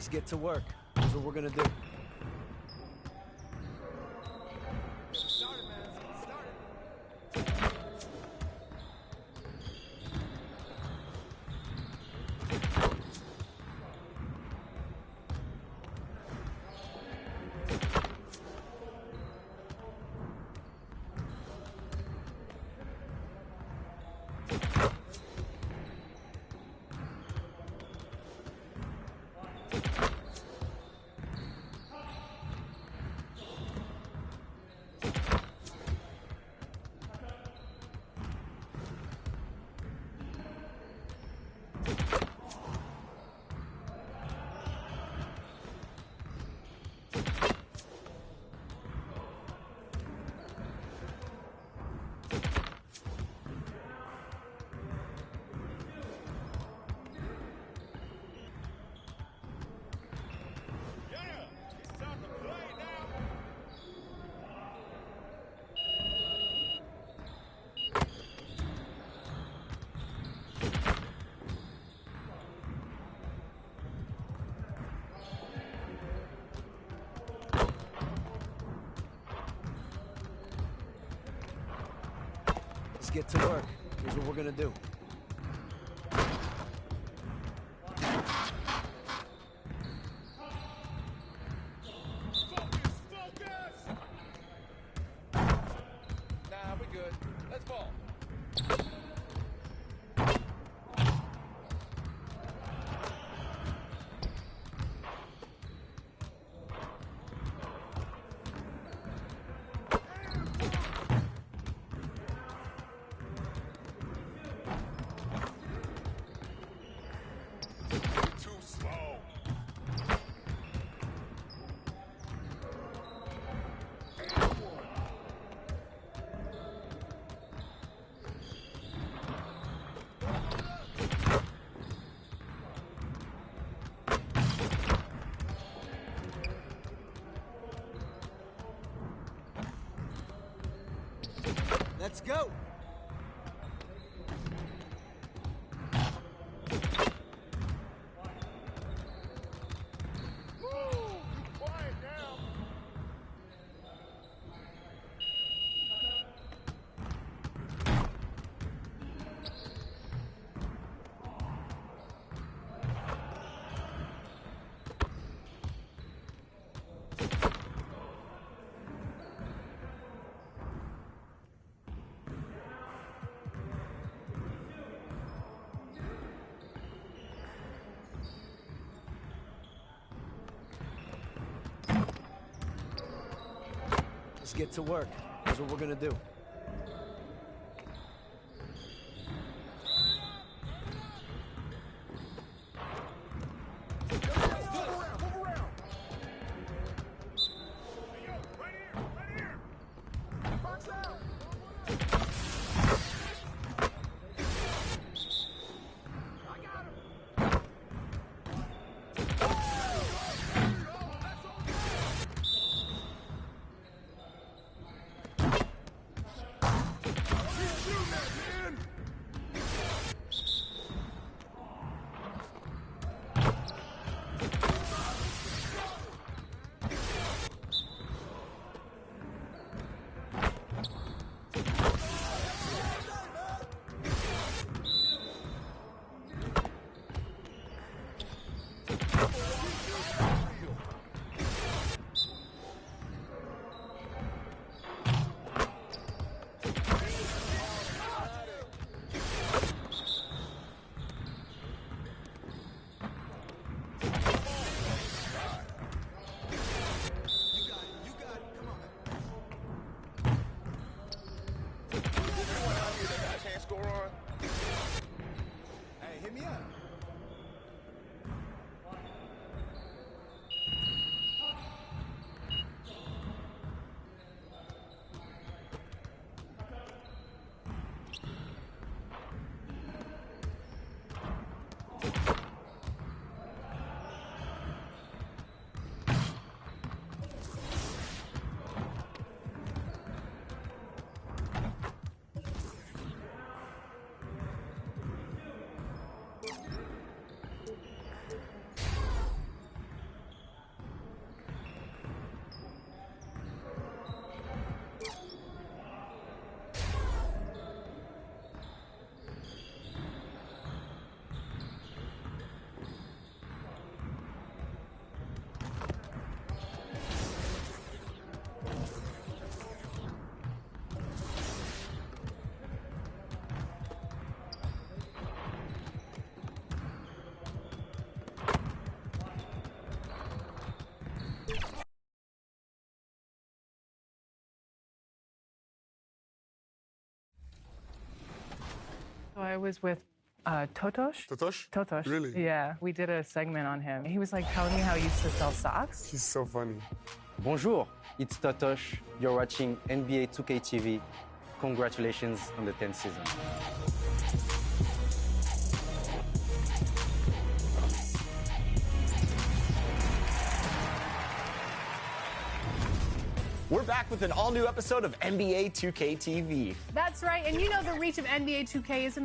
Let's get to work. Here's what we're gonna do. Let's get to work. Here's what we're gonna do. Nah, we good. Let's ball. Let's go! Let's get to work. Here's what we're gonna do. I was with Totosh. Totosh? Totosh. Really? Yeah, we did a segment on him. He was like telling me how he used to sell socks. He's so funny. Bonjour, it's Totosh. You're watching NBA 2K TV. Congratulations on the 10th season. We're back with an all-new episode of NBA 2K TV. That's right, and you know the reach of NBA 2K is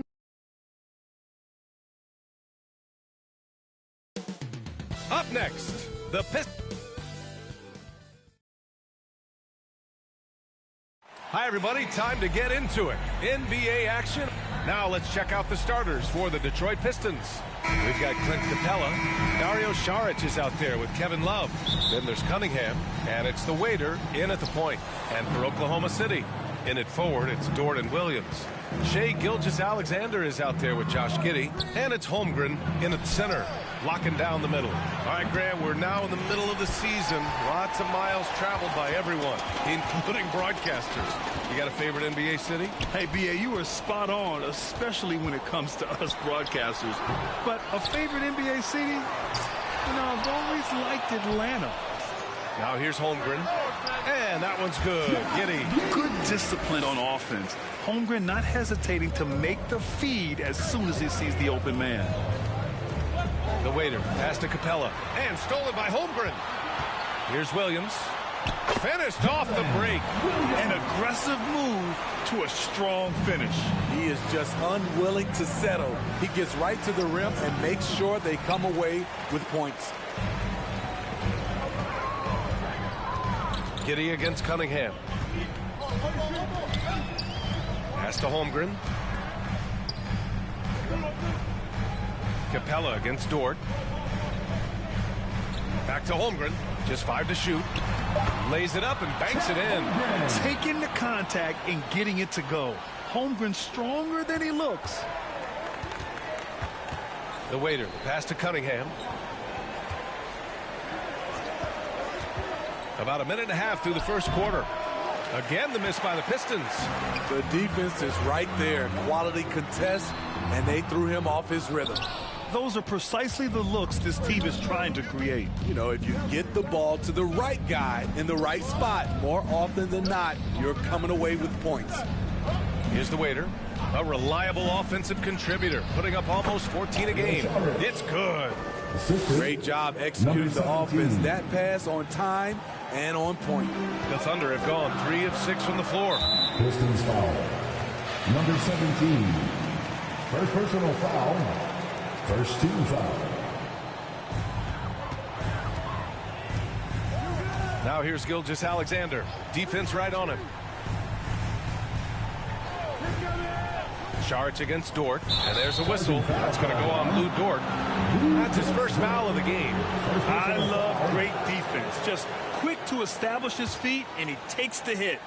Up next, the Pistons. Hi, everybody. Time to get into it. NBA action. Now let's check out the starters for the Detroit Pistons. We've got Clint Capella. Dario Saric is out there with Kevin Love. Then there's Cunningham, and it's the waiter in at the point. And for Oklahoma City, in it forward, it's Dort and Williams. Shai Gilgeous-Alexander is out there with Josh Giddey, and it's Holmgren in at the center, locking down the middle. All right, Graham, we're now in the middle of the season. Lots of miles traveled by everyone, including broadcasters. You got a favorite NBA city? Hey, B.A., you are spot on, especially when it comes to us broadcasters. But a favorite NBA city? You know, I've always liked Atlanta. Now here's Holmgren. And that one's good. Giddey. Good discipline on offense. Holmgren not hesitating to make the feed as soon as he sees the open man. The waiter, pass to Capella. And stolen by Holmgren. Here's Williams. Finished off the break. An aggressive move to a strong finish. He is just unwilling to settle. He gets right to the rim and makes sure they come away with points. Giddey against Cunningham. Pass to Holmgren. Capella against Dort. Back to Holmgren. Just 5 to shoot. Lays it up and banks it in. Taking the contact and getting it to go. Holmgren stronger than he looks. The waiter, pass to Cunningham. About a minute and a half through the first quarter. Again, the miss by the Pistons. The defense is right there. Quality contest, and they threw him off his rhythm. Those are precisely the looks this team is trying to create. You know, if you get the ball to the right guy in the right spot, more often than not, you're coming away with points. Here's the waiter. A reliable offensive contributor, putting up almost 14 a game. It's good. Great job executing the offense. That pass on time and on point. The Thunder have gone 3 of 6 from the floor. Pistons foul. Number 17. First personal foul. First team foul. Now here's Gilgeous-Alexander. Defense right on him. Saric against Dort, and there's a whistle. That's going to go on Lou Dort. That's his first foul of the game. I love great defense. Just quick to establish his feet, and he takes the hit.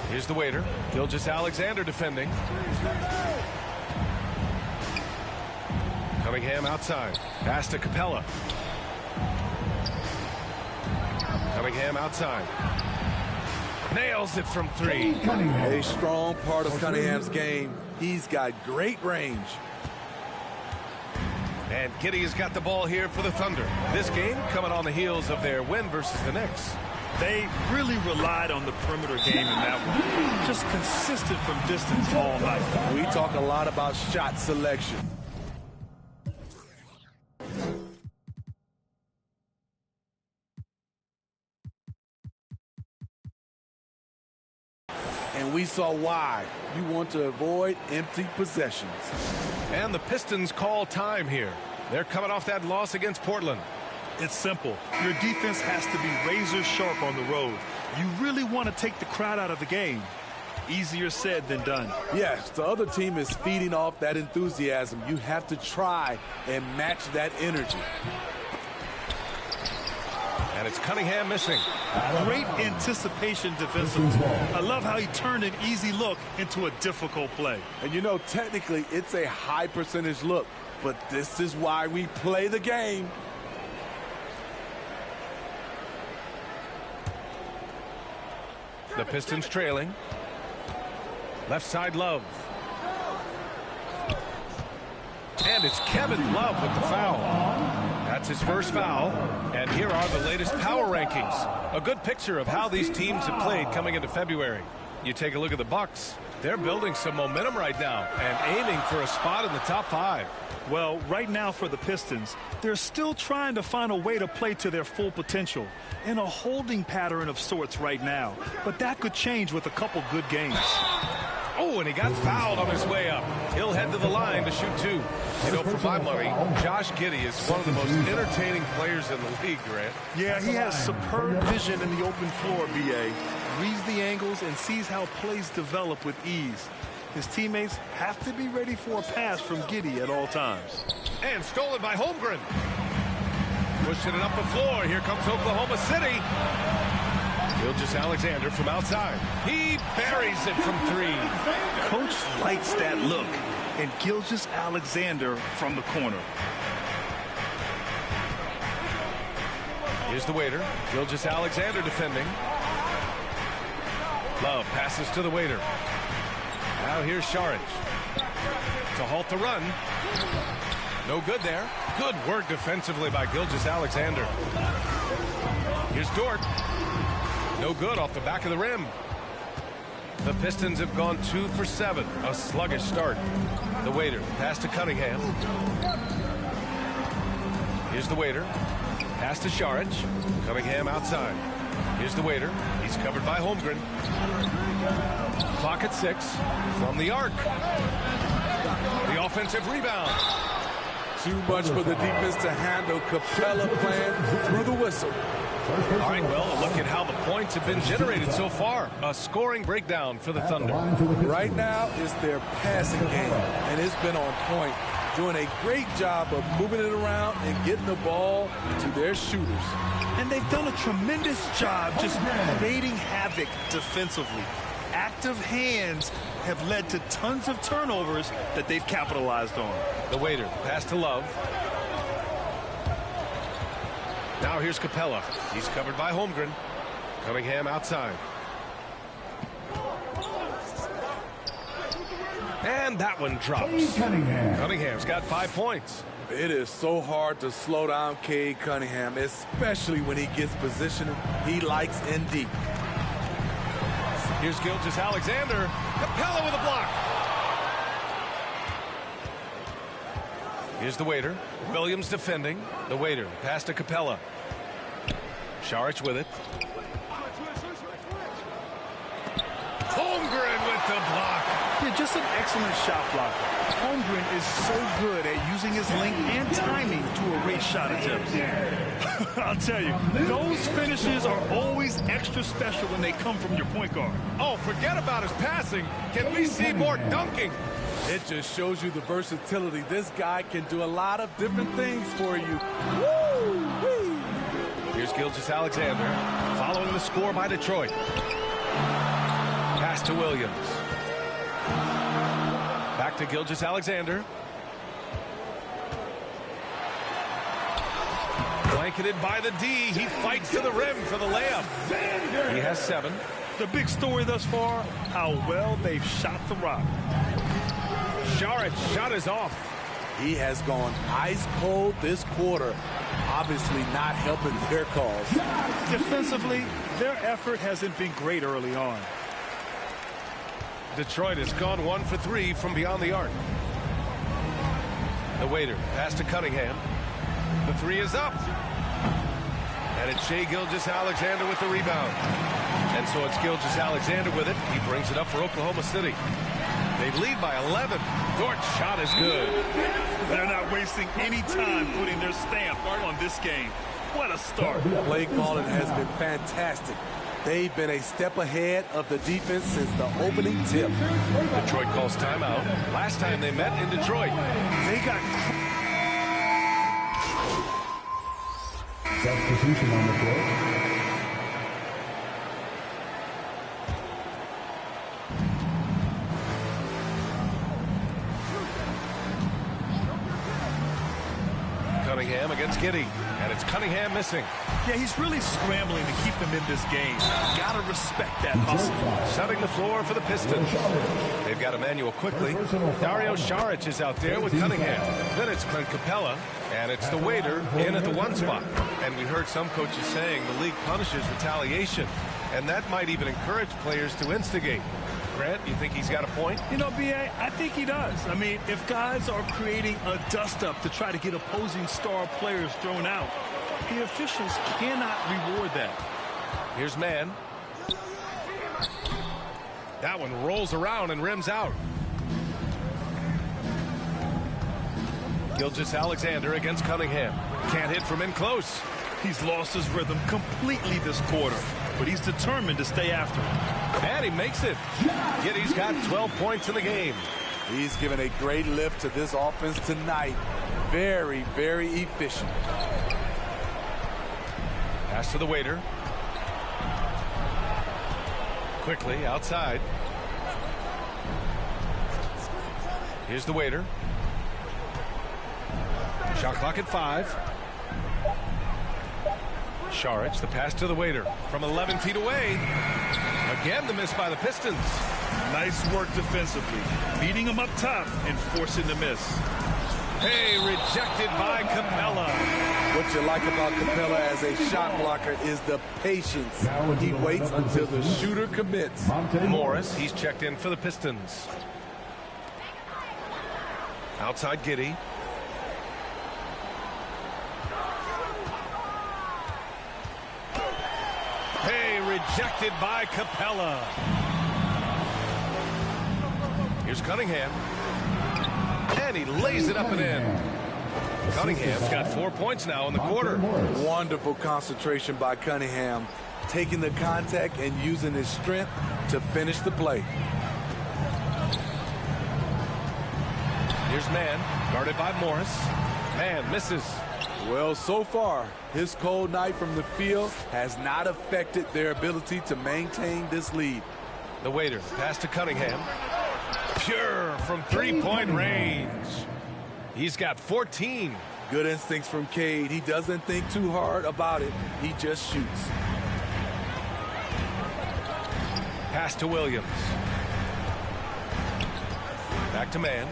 Here's the waiter. Gilgeous-Alexander defending. Cunningham outside. Pass to Capella. Cunningham outside. Nails it from 3. A strong part of Cunningham's game. He's got great range. And Giddey has got the ball here for the Thunder. This game coming on the heels of their win versus the Knicks. They really relied on the perimeter game in that one. Just consistent from distance all night. We talk a lot about shot selection. And we saw why. You want to avoid empty possessions. And the Pistons call time here. They're coming off that loss against Portland. It's simple. Your defense has to be razor sharp on the road. You really want to take the crowd out of the game. Easier said than done. Yes, the other team is feeding off that enthusiasm. You have to try and match that energy. And it's Cunningham missing. Great anticipation defensively. I love how he turned an easy look into a difficult play. And you know, technically, it's a high percentage look, but this is why we play the game. The Pistons trailing. Left side, Love. And it's Kevin Love with the foul. That's his first foul. And here are the latest power rankings. A good picture of how these teams have played coming into February. You take a look at the Bucks. They're building some momentum right now and aiming for a spot in the top 5. Well, right now for the Pistons, they're still trying to find a way to play to their full potential in a holding pattern of sorts right now. But that could change with a couple good games. Oh, and he got fouled on his way up. He'll head to the line to shoot 2. You know, for my money, Josh Giddey is one of the most entertaining players in the league, Grant. Yeah, he has superb vision in the open floor, B.A. Reads the angles and sees how plays develop with ease. His teammates have to be ready for a pass from Giddey at all times. And stolen by Holmgren. Pushing it up the floor. Here comes Oklahoma City. Gilgeous-Alexander from outside. He buries it from 3. Coach likes that look. And Gilgeous-Alexander from the corner. Here's the waiter. Gilgeous-Alexander defending. Love passes to the waiter. Now here's Šarić to halt the run. No good there. Good work defensively by Gilgeous-Alexander. Here's Dort. No good off the back of the rim. The Pistons have gone 2 for 7. A sluggish start. The waiter pass to Cunningham. Here's the waiter. Pass to Šarić. Cunningham outside. Here's the waiter. He's covered by Holmgren. Clock at 6 from the arc. The offensive rebound. Too much for the defense to handle. Capella playing through the whistle. All right, well, look at how the points have been generated so far. A scoring breakdown for the Thunder. Right now is their passing game, and it's been on point. Doing a great job of moving it around and getting the ball to their shooters. And they've done a tremendous job just creating havoc defensively. Active hands have led to tons of turnovers that they've capitalized on. The waiter, pass to Love. Now here's Capella. He's covered by Holmgren. Cunningham outside. And that one drops. Cunningham's got 5 points. It is so hard to slow down Cade Cunningham, especially when he gets positioned he likes in deep. Here's Gilgeous-Alexander. Capella with a block. Here's the waiter. Williams defending. The waiter. Pass to Capella. Šarić with it. Holmgren with the block. Yeah, just an excellent shot blocker. Holmgren is so good at using his length and timing to erase shot attempts. I'll tell you, those finishes are always extra special when they come from your point guard. Oh, forget about his passing. Can we see more dunking? It just shows you the versatility. This guy can do a lot of different things for you. Woo-wee. Here's Gilgeous-Alexander following the score by Detroit. Pass to Williams. Back to Gilgeous-Alexander. Blanketed by the D. He fights to the rim for the layup. He has 7. The big story thus far, how well they've shot the rock. Šarić shot is off. He has gone ice cold this quarter. Obviously not helping their cause. Defensively, their effort hasn't been great early on. Detroit has gone 1 for 3 from beyond the arc. The waiter pass to Cunningham. The 3 is up. And it's Shai Gilgeous-Alexander with the rebound. And so it's Gilgeous-Alexander with it. He brings it up for Oklahoma City. They lead by 11. Dort's shot is good. They're not wasting any time putting their stamp on this game. What a start. Play calling has been fantastic. They've been a step ahead of the defense since the opening tip. Detroit calls timeout. Last time they met in Detroit. They got... Substitution on the court. Cunningham against Giddey. And it's Cunningham missing. Yeah, he's really scrambling to keep them in this game. Gotta respect that hustle. Setting the floor for the Pistons. They've got Emmanuel quickly. Dario Saric is out there with Cunningham. Then it's Clint Capella, and it's the waiter in at the 1 spot. And we heard some coaches saying the league punishes retaliation, and that might even encourage players to instigate. Grant, you think he's got a point? You know, B.A., I think he does. I mean, if guys are creating a dust-up to try to get opposing star players thrown out, the officials cannot reward that. Here's Mann. That one rolls around and rims out. Gilgeous-Alexander against Cunningham. Can't hit from in close. He's lost his rhythm completely this quarter, but he's determined to stay after it. And he makes it. Giddey's got 12 points in the game. He's given a great lift to this offense tonight. Very, very efficient. Pass to the waiter. Quickly outside. Here's the waiter. Shot clock at 5. Saric, the pass to the waiter from 11 feet away. Again, the miss by the Pistons. Nice work defensively, beating him up top and forcing the miss. Hey, rejected by Capella. What you like about Capella as a shot blocker is the patience. He waits until the shooter commits. Morris, he's checked in for the Pistons. Outside Giddey. Hey, rejected by Capella. Here's Cunningham. And he lays it up and in. Cunningham's got 4 points now in the quarter. Wonderful concentration by Cunningham, taking the contact and using his strength to finish the play. Here's Mann, guarded by Morris. Mann misses. Well, so far, his cold night from the field has not affected their ability to maintain this lead. The waiter, pass to Cunningham. Pure from three-point range. He's got 14. Good instincts from Cade. He doesn't think too hard about it. He just shoots. Pass to Williams. Back to Mann.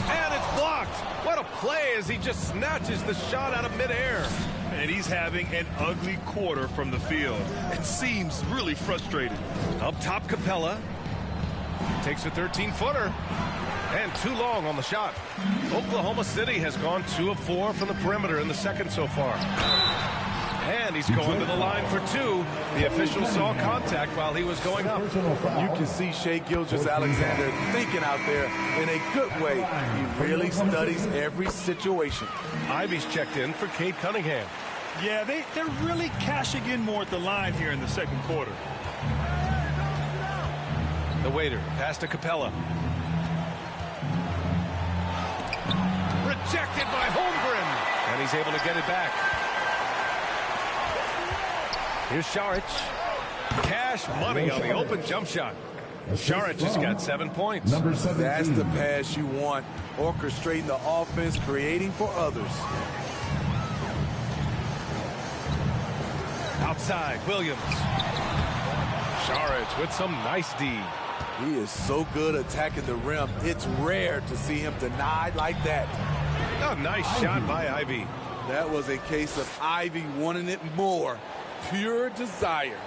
And it's blocked. What a play as he just snatches the shot out of midair. And he's having an ugly quarter from the field. It seems really frustrated. Up top, Capella. Takes a 13-footer. And too long on the shot. Oklahoma City has gone 2 of 4 from the perimeter in the second so far. And he's going to the line for 2. The official saw contact while he was going up. You can see Shai Gilgeous-Alexander thinking out there in a good way. He really studies every situation. Ivy's checked in for Cade Cunningham. Yeah, they're really cashing in more at the line here in the second quarter. The waiter, pass to Capella. Rejected by Holmgren. And he's able to get it back. Here's Saric. Cash money on the open jump shot. Saric has got 7 points. That's the pass you want. Orchestrating the offense, creating for others. Outside, Williams. Saric with some nice D. He is so good attacking the rim. It's rare to see him denied like that. A nice shot by Ivy. That was a case of Ivy wanting it more. Pure desire.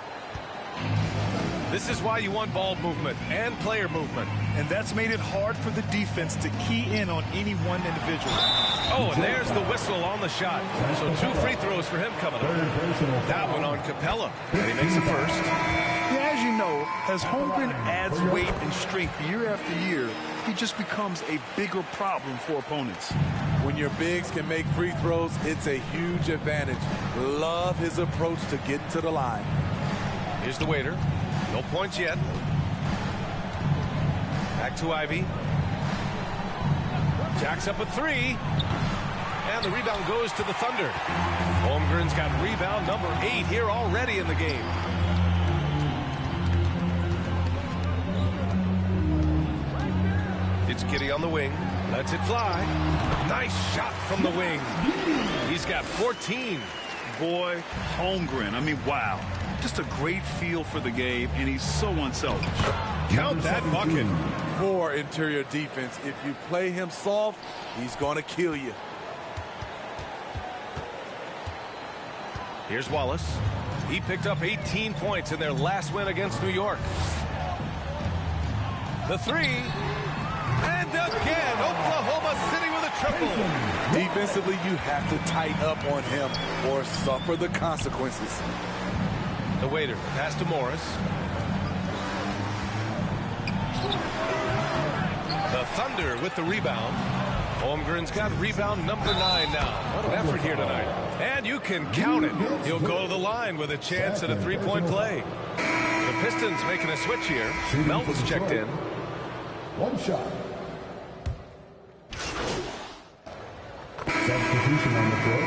This is why you want ball movement and player movement. And that's made it hard for the defense to key in on any one individual. Oh, and there's the whistle on the shot. So 2 free throws for him coming up. That one on Capella. And he makes the first. Yeah, as you know, as Holmgren adds weight and strength year after year, he just becomes a bigger problem for opponents. When your bigs can make free throws, it's a huge advantage. Love his approach to get to the line. Here's the waiter. No points yet. Back to Ivy. Jacks up a 3. And the rebound goes to the Thunder. Holmgren's got rebound number 8 here already in the game. It's Giddey on the wing. Lets it fly. Nice shot from the wing. He's got 14. Boy, Holmgren, I mean, wow. Just a great feel for the game, and he's so unselfish. Count that bucket. Poor interior defense. If you play him soft, he's going to kill you. Here's Wallace. He picked up 18 points in their last win against New York. The three. And again, Oklahoma City with a triple. Defensively, you have to tighten up on him or suffer the consequences. The waiter, pass to Morris. The Thunder with the rebound. Holmgren's got rebound number 9 now. What an effort here tonight. And you can count it. He'll go to the line with a chance at a three-point play. The Pistons making a switch here. Melton's checked in. One shot. Substitution on the court.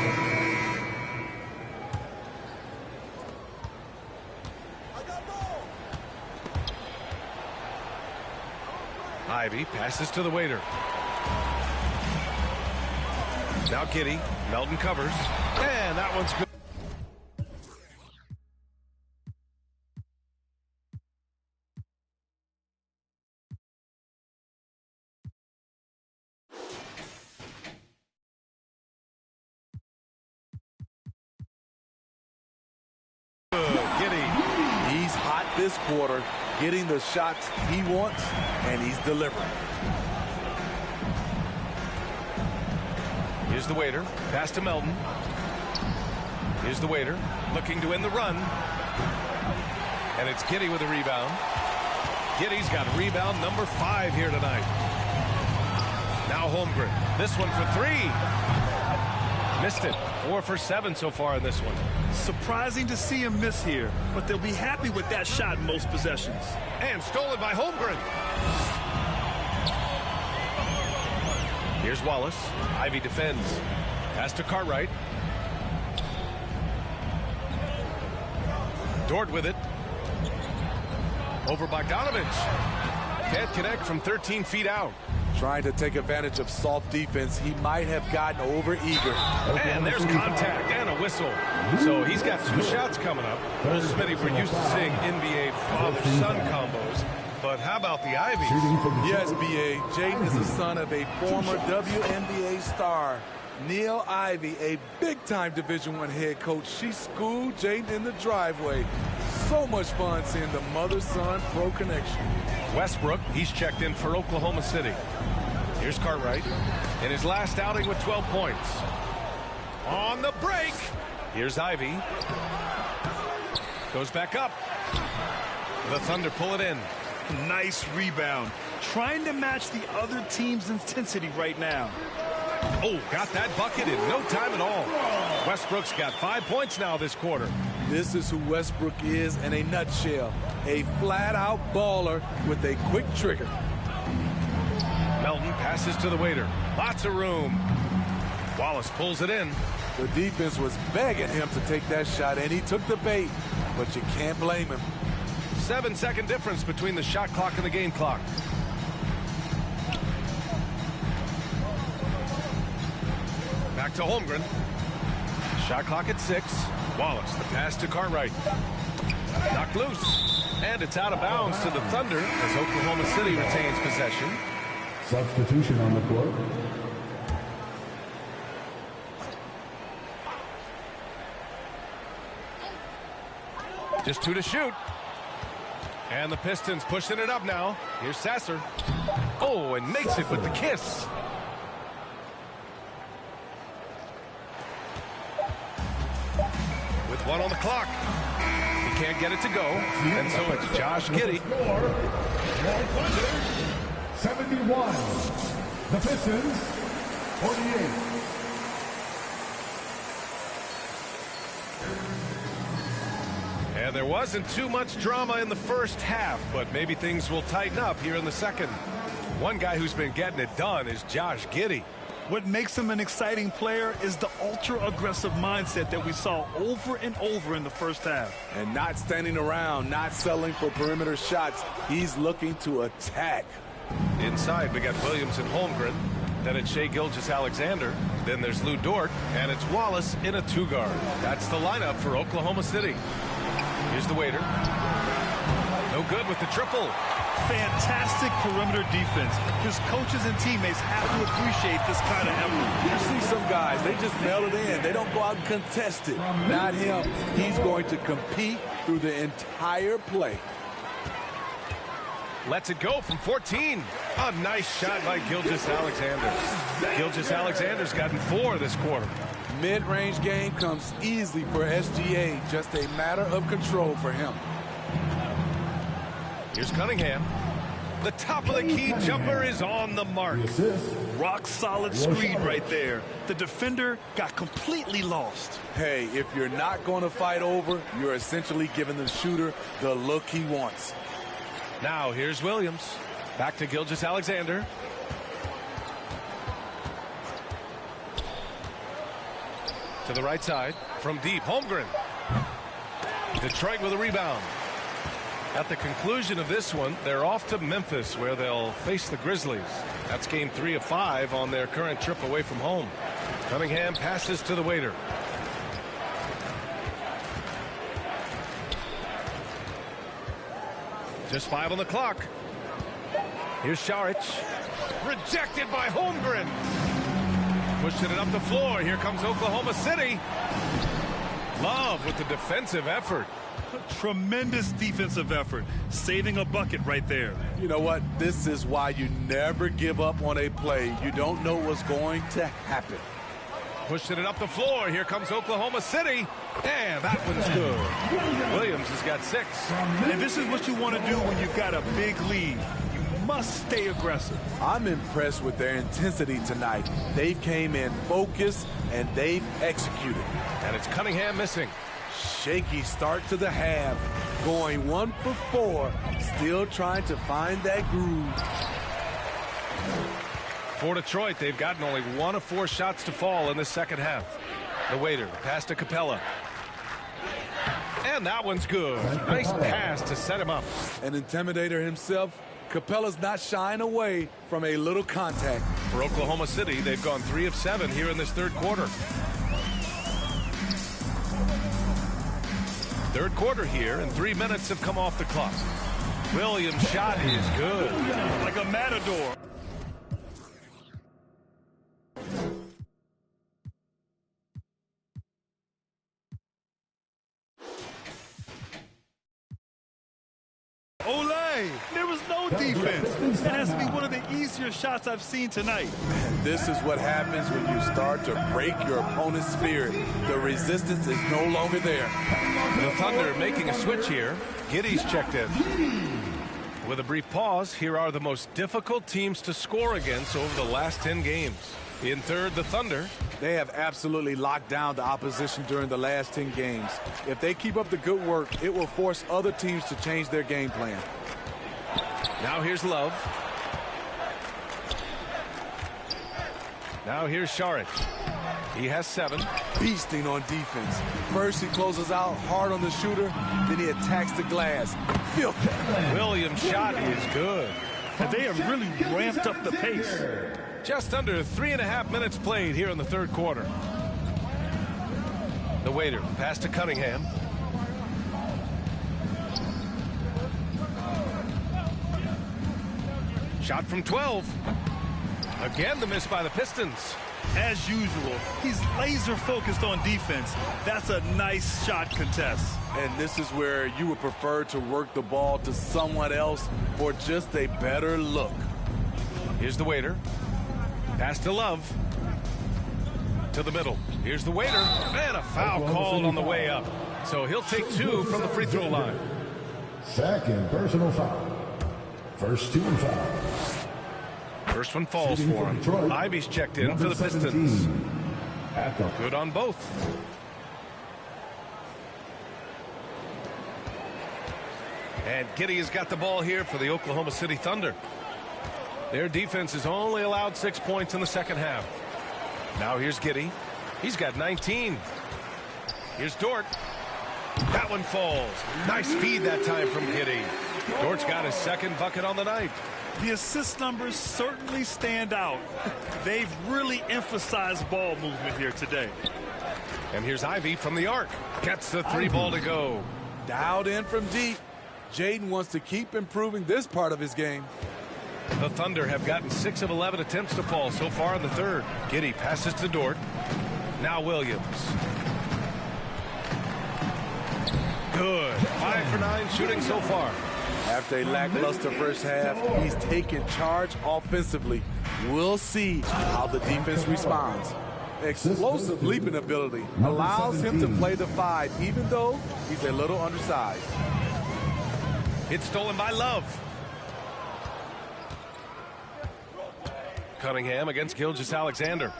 Ivy passes to the waiter. Now Giddey. Melton covers. And that one's good. He's hot this quarter, getting the shots he wants, and he's delivering. Here's the waiter. Pass to Melton. Here's the waiter. Looking to end the run. And it's Giddey with a rebound. Giddey's got rebound number 5 here tonight. Now Holmgren. This one for 3. Missed it. 4 for 7 so far in this one. Surprising to see him miss here, but they'll be happy with that shot in most possessions. And stolen by Holmgren. Here's Wallace. Ivy defends. Pass to Cartwright. Dort with it. Over Bogdanovich. Can't connect from 13 feet out. Trying to take advantage of soft defense, he might have gotten over-eager. And there's contact and a whistle. So he's got 2 shots coming up. Well, Smitty, we're used to seeing NBA father-son combos. But how about the Ivy? Yes, B.A. Jaden is the son of a former WNBA star. Neil Ivy, a big-time Division I head coach. She schooled Jaden in the driveway. So much fun seeing the mother-son pro connection. Westbrook, he's checked in for Oklahoma City. Here's Cartwright in his last outing with 12 points. On the break. Here's Ivy. Goes back up. The Thunder pull it in. Nice rebound. Trying to match the other team's intensity right now. Oh, got that bucket in no time at all. Westbrook's got 5 points now this quarter. This is who Westbrook is in a nutshell. A flat-out baller with a quick trigger. Melton passes to the waiter. Lots of room. Wallace pulls it in. The defense was begging him to take that shot, and he took the bait. But you can't blame him. 7-second difference between the shot clock and the game clock. Back to Holmgren. Shot clock at 6. Wallace, the pass to Cartwright. Knocked loose. And it's out of bounds to the Thunder as Oklahoma City retains possession. Substitution on the court. Just 2 to shoot. And the Pistons pushing it up now. Here's Sasser. Oh, and makes it with the kiss. With 1 on the clock. He can't get it to go. And so it's Josh Giddey. 71. The Pistons, 48. And there wasn't too much drama in the first half, but maybe things will tighten up here in the second. One guy who's been getting it done is Josh Giddey. What makes him an exciting player is the ultra-aggressive mindset that we saw over and over in the first half. And not standing around, not settling for perimeter shots. He's looking to attack. Inside, we got Williams and Holmgren. Then it's Shai Gilgeous-Alexander. Then there's Lou Dort. And it's Wallace in a 2-guard. That's the lineup for Oklahoma City. Here's the waiter. No good with the triple. Fantastic perimeter defense. His coaches and teammates have to appreciate this kind of effort. You see some guys, they just mail it in. They don't go out and contest it. Not him. He's going to compete through the entire play. Lets it go from 14. A nice shot by Gilgeous-Alexander. Gilgeous-Alexander's gotten 4 this quarter. Mid-range game comes easily for SGA. Just a matter of control for him. Here's Cunningham. The top of the key jumper is on the mark. Rock solid screen right there. The defender got completely lost. Hey, if you're not going to fight over, you're essentially giving the shooter the look he wants. Now here's Williams. Back to Gilgeous-Alexander. To the right side. From deep, Holmgren. Detroit with a rebound. At the conclusion of this one, they're off to Memphis, where they'll face the Grizzlies. That's game 3 of 5 on their current trip away from home. Cunningham passes to the waiter. Just 5 on the clock. Here's Šarić. Rejected by Holmgren. Pushing it up the floor. Here comes Oklahoma City. Love with the defensive effort. Tremendous defensive effort, saving a bucket right there. You know what? This is why you never give up on a play. You don't know what's going to happen. Pushing it up the floor. Here comes Oklahoma City. And that one's good. Williams has got 6. And this is what you want to do when you've got a big lead. You must stay aggressive. I'm impressed with their intensity tonight. They came in focused, and they've executed. And it's Cunningham missing. Shaky start to the half. Going 1 for 4. Still trying to find that groove. For Detroit, they've gotten only 1 of 4 shots to fall in the second half. The waiter, pass to Capella. And that one's good. Nice pass to set him up. An intimidator himself, Capella's not shying away from a little contact. For Oklahoma City, they've gone 3 of 7 here in this third quarter. Third quarter here, and 3 minutes have come off the clock. Williams' shot is good. Like a matador. Olay! There was no defense. That has to be one of the easier shots I've seen tonight. This is what happens when you start to break your opponent's spirit. The resistance is no longer there. The Thunder making a switch here. Giddey's checked in. With a brief pause, here are the most difficult teams to score against over the last 10 games. In third, the Thunder. They have absolutely locked down the opposition during the last 10 games. If they keep up the good work, it will force other teams to change their game plan. Now here's Love. Now here's Šarić. He has 7. Beasting on defense. First he closes out hard on the shooter, then he attacks the glass. Filthy. Williams' shot is good. And they have really ramped up the pace. Just under 3.5 minutes played here in the third quarter. The waiter, pass to Cunningham. Shot from 12. Again, the miss by the Pistons. As usual, he's laser focused on defense. That's a nice shot contest. And this is where you would prefer to work the ball to someone else for just a better look. Here's the waiter. Pass to Love. To the middle. Here's the waiter. And a foul called on the way up. So he'll take 2 from the free throw line. Second personal foul. First 2 fouls. First one falls for him. Ivy's checked in for the Pistons. Good on both. And Giddey has got the ball here for the Oklahoma City Thunder. Their defense has only allowed 6 points in the second half. Now here's Giddey. He's got 19. Here's Dort. That one falls. Nice feed that time from Giddey. Dort's got his second bucket on the night. The assist numbers certainly stand out. They've really emphasized ball movement here today. And here's Ivy from the arc. Gets the three ball to go. Dialed in from deep. Jaden wants to keep improving this part of his game. The Thunder have gotten 6 of 11 attempts to fall so far in the third. Giddey passes to Dort. Now Williams. Good. 5 for 9 shooting so far. After a lackluster first half, he's taken charge offensively. We'll see how the defense responds. Explosive leaping ability allows him to play the 5, even though he's a little undersized. It's stolen by Love. Cunningham against Gilgeous-Alexander.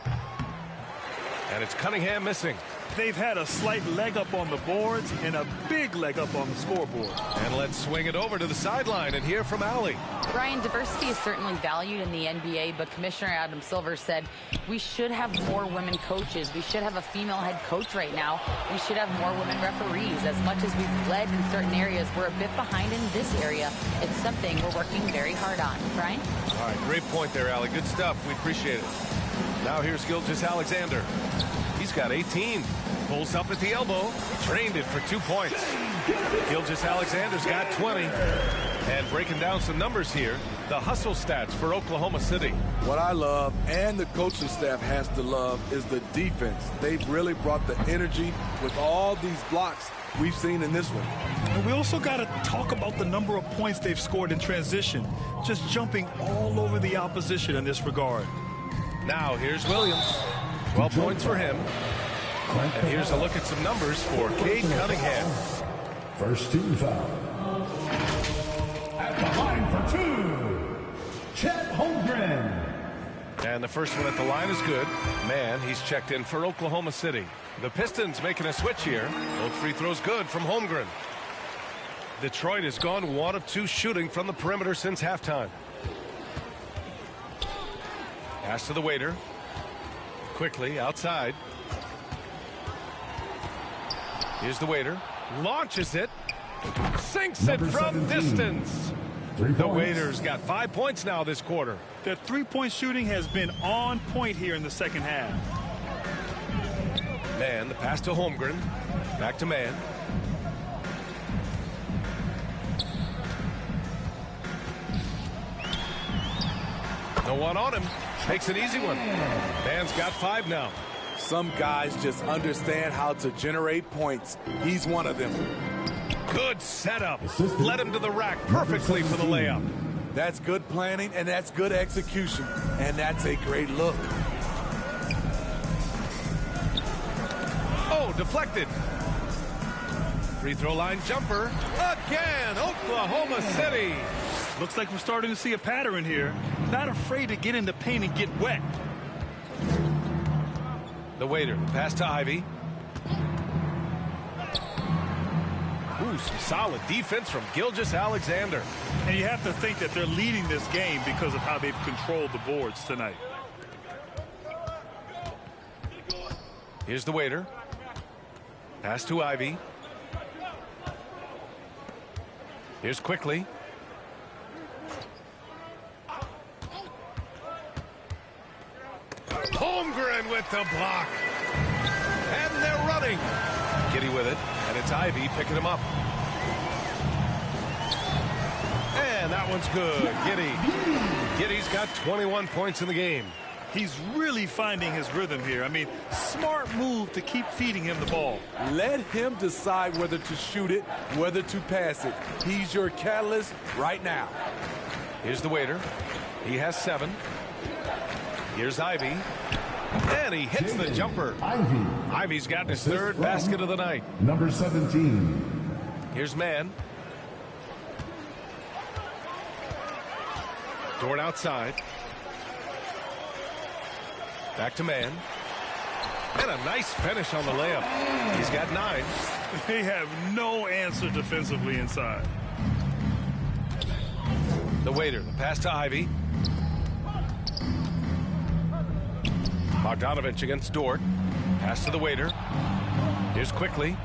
And it's Cunningham missing. They've had a slight leg up on the boards and a big leg up on the scoreboard. And let's swing it over to the sideline and hear from Allie. Brian, diversity is certainly valued in the NBA, but Commissioner Adam Silver said we should have more women coaches. We should have a female head coach right now. We should have more women referees. As much as we've led in certain areas, we're a bit behind in this area. It's something we're working very hard on. Brian? All right, great point there, Allie. Good stuff. We appreciate it. Now here's Gilgeous-Alexander. He's got 18. Pulls up at the elbow. Trained it for 2 points. Gilgeous-Alexander's got 20. And breaking down some numbers here, the hustle stats for Oklahoma City. What I love, and the coaching staff has to love, is the defense. They've really brought the energy with all these blocks we've seen in this one. And we also got to talk about the number of points they've scored in transition, just jumping all over the opposition in this regard. Now here's Williams. 12 points for him. And here's a look at some numbers for Cade Cunningham. First team foul. At the line for 2, Chet Holmgren. And the first one at the line is good. Man, he's checked in for Oklahoma City. The Pistons making a switch here. Both free throws good from Holmgren. Detroit has gone 1 of 2 shooting from the perimeter since halftime. Pass to the waiter. Quickly outside. Here's the waiter. Launches it. Sinks it from 17. Distance. The Waiters got 5 points now this quarter. Their three-point shooting has been on point here in the second half. Man, the pass to Holmgren. Back to Man. No one on him. Makes an easy one. Man's got 5 now. Some guys just understand how to generate points. He's one of them. Good setup. Led him to the rack perfectly for the layup. That's good planning, and that's good execution. And that's a great look. Oh, deflected. Free throw line jumper. Again, Oklahoma City. Looks like we're starting to see a pattern here. Not afraid to get in the paint and get wet. The waiter, pass to Ivy. Ooh, some solid defense from Gilgeous-Alexander. And you have to think that they're leading this game because of how they've controlled the boards tonight. Here's the waiter. Pass to Ivy. Here's Quickly. Holmgren with the block. And they're running. Giddey with it. And it's Ivy picking him up. And that one's good. Giddey's got 21 points in the game. He's really finding his rhythm here. I mean, smart move to keep feeding him the ball. Let him decide whether to shoot it, whether to pass it. He's your catalyst right now. Here's the waiter. He has 7. Here's Ivy. And he hits the jumper. Ivy's got his 3rd basket of the night. Number 17. Here's Man. Dort outside. Back to Man. And a nice finish on the layup. He's got 9. They have no answer defensively inside. The waiter, the pass to Ivy. Bogdanovich against Dort. Pass to the waiter. Here's Quickly.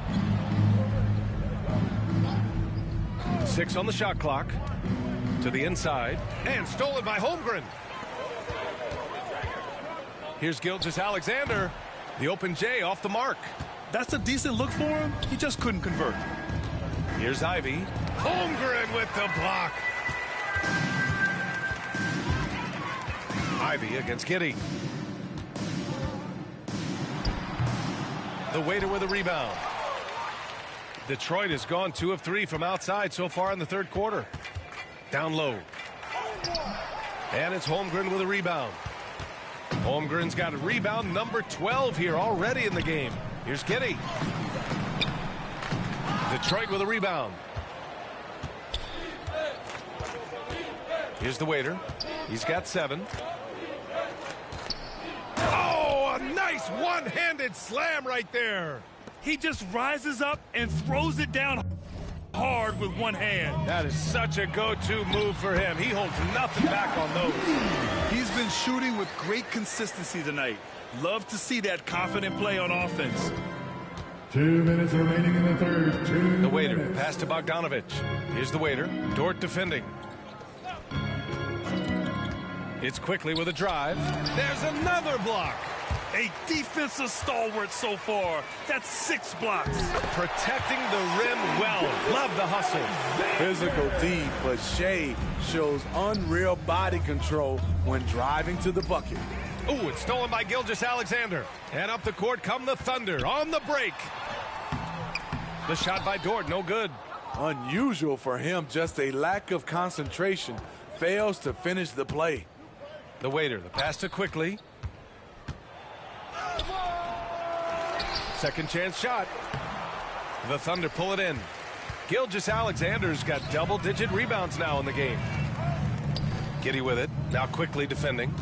6 on the shot clock. To the inside. And stolen by Holmgren. Here's Gilgeous-Alexander. The open J off the mark. That's a decent look for him. He just couldn't convert. Here's Ivy. Holmgren with the block. Ivy against Giddey. The waiter with a rebound. Detroit has gone 2 of 3 from outside so far in the third quarter. Down low. And it's Holmgren with a rebound. Holmgren's got a rebound number 12 here already in the game. Here's Giddey. Detroit with a rebound. Here's the waiter. He's got 7. Oh, a nice one-handed slam right there. He just rises up and throws it down hard with one hand. That is such a go-to move for him. He holds nothing back on those. He's been shooting with great consistency tonight. Love to see that confident play on offense. 2 minutes remaining in the third. The waiter, pass to Bogdanovich. Here's the waiter. Dort defending. It's quickly with a drive. There's another block. A defensive stalwart so far. That's 6 blocks. Protecting the rim well. Love the hustle. Physical D, but Shea shows unreal body control when driving to the bucket. Ooh, it's stolen by Gilgeous-Alexander. And up the court come the Thunder on the break. The shot by Dort, no good. Unusual for him, just a lack of concentration. Fails to finish the play. The waiter, the pass to Quickly. Second chance shot. The Thunder pull it in. Gilgeous-Alexander's got double-digit rebounds now in the game. Giddey with it. Now Quickly defending.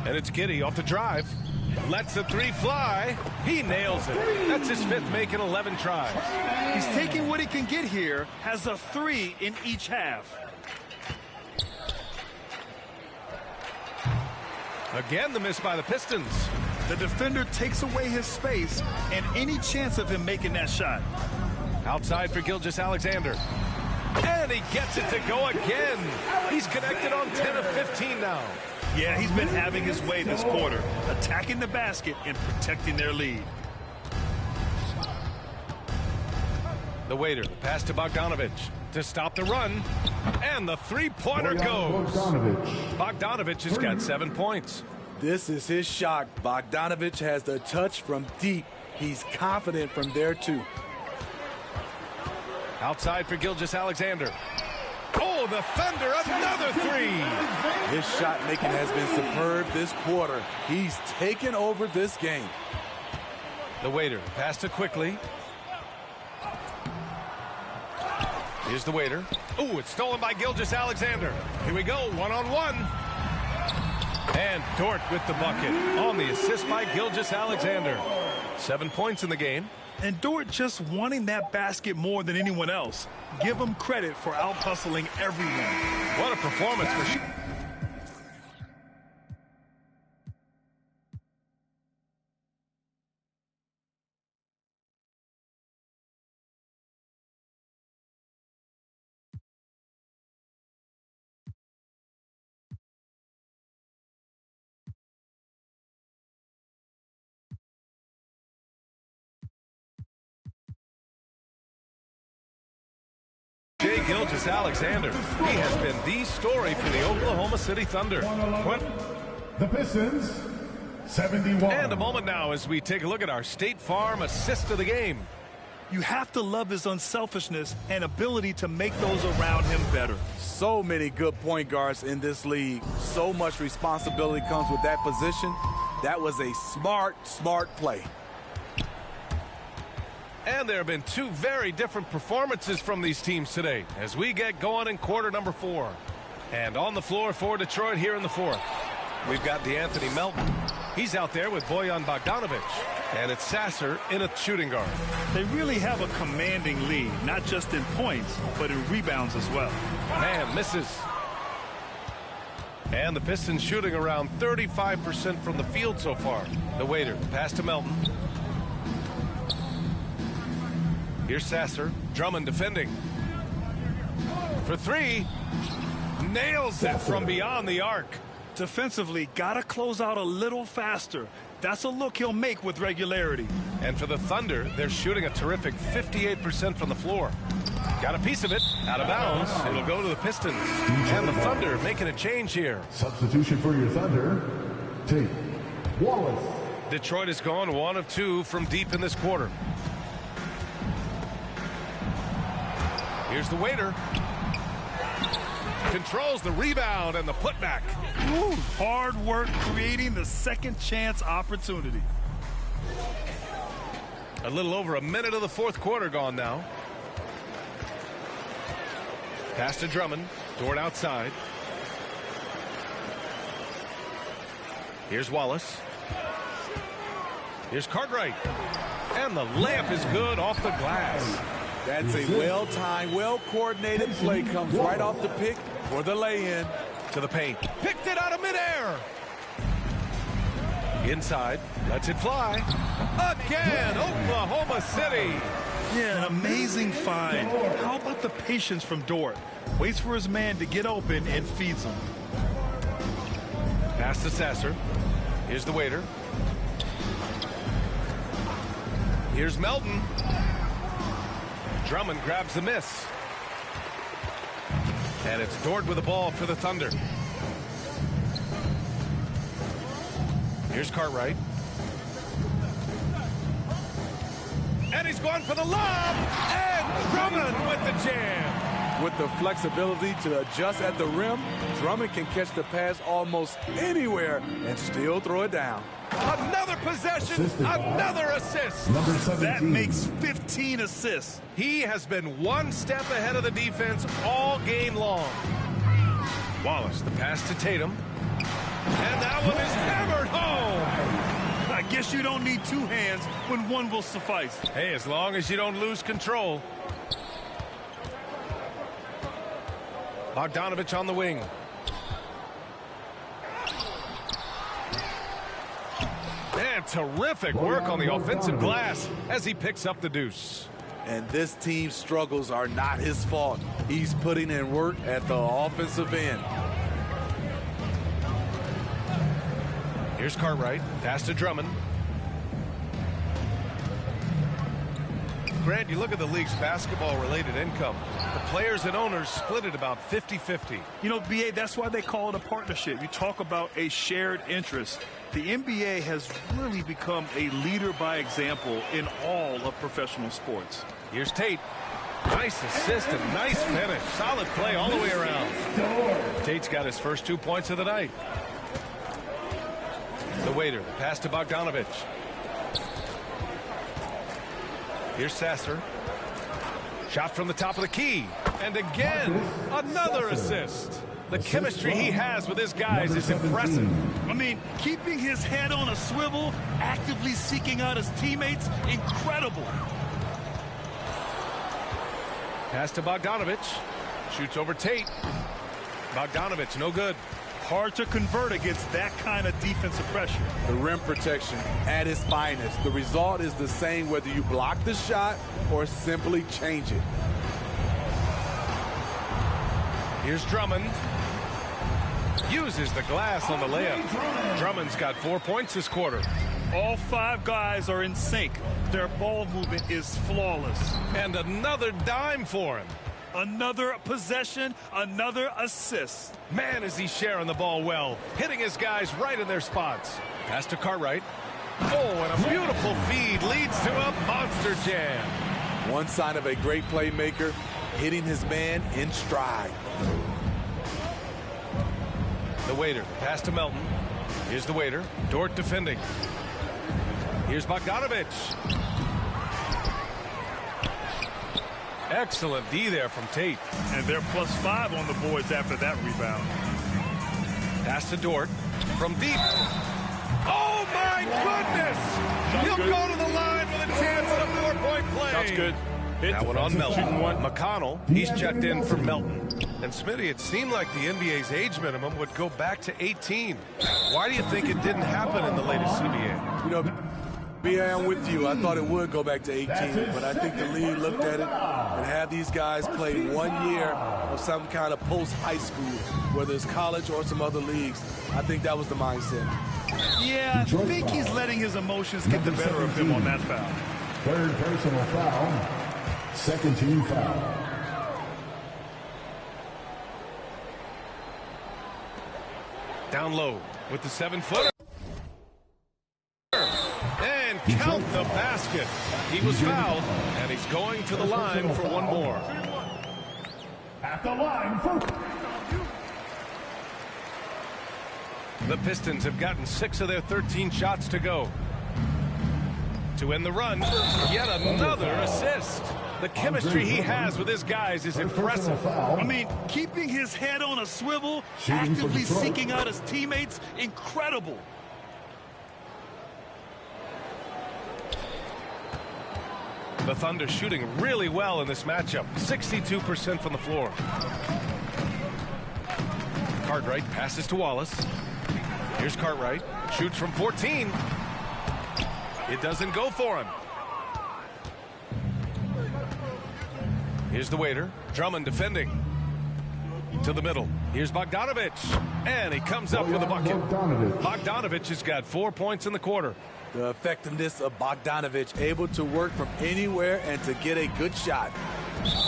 And it's Giddey off the drive. Lets the 3 fly. He nails it. That's his 5th make in 11 tries. He's taking what he can get here. Has a 3 in each half. Again, the miss by the Pistons. The defender takes away his space and any chance of him making that shot. Outside for Gilgeous-Alexander. And he gets it to go again. He's connected on 10 of 15 now. Yeah, he's been having his way this quarter, attacking the basket and protecting their lead. The waiter, the pass to Bogdanovich to stop the run. And the 3-pointer goes. Bogdanovich has got 7 points. This is his shot. Bogdanovich has the touch from deep. He's confident from there, too. Outside for Gilgeous-Alexander. Oh, the Thunder, another 3. His shot making has been superb this quarter. He's taken over this game. The waiter, pass to Quickly. Here's the waiter. Oh, it's stolen by Gilgeous-Alexander. Here we go, one-on-one. And Dort with the bucket on the assist by Gilgeous-Alexander. 7 points in the game. And Dort just wanting that basket more than anyone else. Give him credit for out-hustling everyone. What a performance for... Gilgeous-Alexander. He has been the story for the Oklahoma City Thunder. The Pistons, 71. And a moment now as we take a look at our State Farm assist of the game. You have to love his unselfishness and ability to make those around him better. So many good point guards in this league. So much responsibility comes with that position. That was a smart play. And there have been 2 very different performances from these teams today as we get going in quarter number 4. And on the floor for Detroit here in the 4th, we've got DeAnthony Melton. He's out there with Bojan Bogdanovich. And it's Sasser in a shooting guard. They really have a commanding lead, not just in points, but in rebounds as well. Man misses. And the Pistons shooting around 35% from the field so far. The waiter, pass to Melton. Here's Sasser. Drummond defending. For three. Nails it from beyond the arc. Defensively, gotta close out a little faster. That's a look he'll make with regularity. And for the Thunder, they're shooting a terrific 58% from the floor. Got a piece of it, out of bounds. It'll go to the Pistons. And the Thunder making a change here. Substitution for your Thunder, Tate Wallace. Detroit has gone 1 of 2 from deep in this quarter. Here's the waiter. Controls the rebound and the putback. Ooh, hard work creating the second chance opportunity. A little over a minute of the fourth quarter gone now. Pass to Drummond. Dort outside. Here's Wallace. Here's Cartwright. And the layup is good off the glass. That's a well-timed, well-coordinated play. Comes right off the pick for the lay-in. To the paint. Picked it out of midair. Inside. Lets it fly. Again, Oklahoma City. Yeah, an amazing find. How about the patience from Dort? Waits for his man to get open and feeds him. Pass to Sasser. Here's the waiter. Here's Melton. Drummond grabs the miss. And it's Dort with the ball for the Thunder. Here's Cartwright. And he's going for the lob. And Drummond with the jam. With the flexibility to adjust at the rim, Drummond can catch the pass almost anywhere and still throw it down. Another possession, another assist. That makes 15 assists. He has been one step ahead of the defense all game long. Wallace, the pass to Tatum. And that one is hammered home. I guess you don't need two hands when one will suffice. Hey, as long as you don't lose control. Bogdanovich on the wing. And terrific work on the offensive glass as he picks up the deuce. And this team's struggles are not his fault. He's putting in work at the offensive end. Here's Cartwright. Pass to Drummond. Grant, you look at the league's basketball-related income. The players and owners split it about 50-50. You know, BA, that's why they call it a partnership. You talk about a shared interest. The NBA has really become a leader by example in all of professional sports. Here's Tate. Nice assist and nice finish. Solid play all the way around. Tate's got his first 2 points of the night. The waiter. Pass to Bogdanovich. Here's Sasser. Shot from the top of the key. And again, another assist. The chemistry he has with his guys is impressive. I mean, keeping his head on a swivel, actively seeking out his teammates, incredible. Pass to Bogdanovich. Shoots over Tate. Bogdanovich, no good. Hard to convert against that kind of defensive pressure. The rim protection at its finest. The result is the same whether you block the shot or simply change it. Here's Drummond. Uses the glass on the layup. Drummond's got 4 points this quarter. All five guys are in sync. Their ball movement is flawless. And another dime for him. Another possession, another assist. Man, is he sharing the ball well. Hitting his guys right in their spots. Pass to Cartwright. Oh, and a beautiful feed leads to a monster jam. One sign of a great playmaker, hitting his man in stride. The waiter. Pass to Melton. Here's the waiter. Dort defending. Here's Bogdanovich. Excellent D there from Tate. And they're +5 on the boards after that rebound. Pass to Dort from deep. Oh, my goodness! He'll go to the line with a chance at a 4-point play. That's good. That one on Melton. McConnell, he's checked in for Melton. And Smitty, it seemed like the NBA's age minimum would go back to 18. Why do you think it didn't happen in the latest CBA? You know, B.A., I'm with you. I thought it would go back to 18, but I think the league looked at it and had these guys play 1 year of some kind of post-high school, whether it's college or some other leagues. I think that was the mindset. Yeah, I think he's letting his emotions get the better of him on that foul. Third personal foul. Second team foul. Down low with the 7-footer. And count the basket. He was fouled, and he's going to the line for one more. At the line for... The Pistons have gotten 6 of their 13 shots to go. To end the run, yet another assist. The chemistry he has with his guys is impressive. I mean, keeping his head on a swivel, actively seeking out his teammates, incredible. The Thunder shooting really well in this matchup. 62% from the floor. Cartwright passes to Wallace. Here's Cartwright. Shoots from 14. It doesn't go for him. Here's the waiter. Drummond defending. To the middle. Here's Bogdanovich. And he comes up with a bucket. Bogdanovich has got 4 points in the quarter. The effectiveness of Bogdanovich, able to work from anywhere and to get a good shot.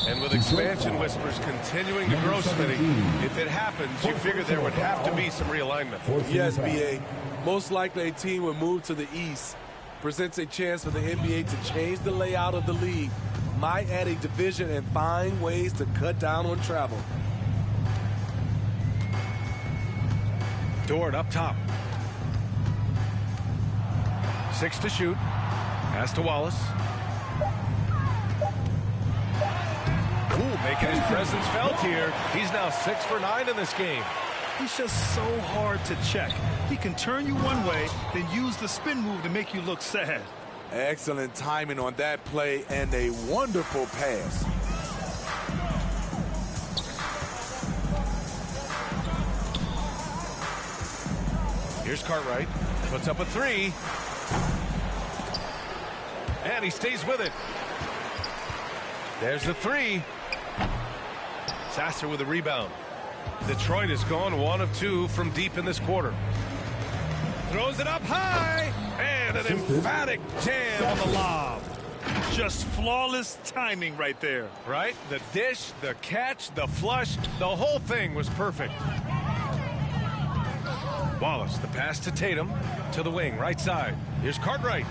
And with expansion whispers continuing to grow, Smitty, if it happens, you figure there would have to be some realignment. Yes, B.A. Most likely a team would move to the east. Presents a chance for the NBA to change the layout of the league. Might add a division and find ways to cut down on travel. Dort up top. 6 to shoot. Pass to Wallace. Ooh, making his presence felt here. He's now 6 for 9 in this game. He's just so hard to check. He can turn you one way, then use the spin move to make you look sad. Excellent timing on that play and a wonderful pass. Here's Cartwright. Puts up a 3. And he stays with it. There's the 3. Sasser with a rebound. Detroit has gone 1 of 2 from deep in this quarter. Throws it up high. And an emphatic jam on the lob. Just flawless timing right there. Right? The dish, the catch, the flush, the whole thing was perfect. Wallace, the pass to Tatum, to the wing, right side. Here's Cartwright.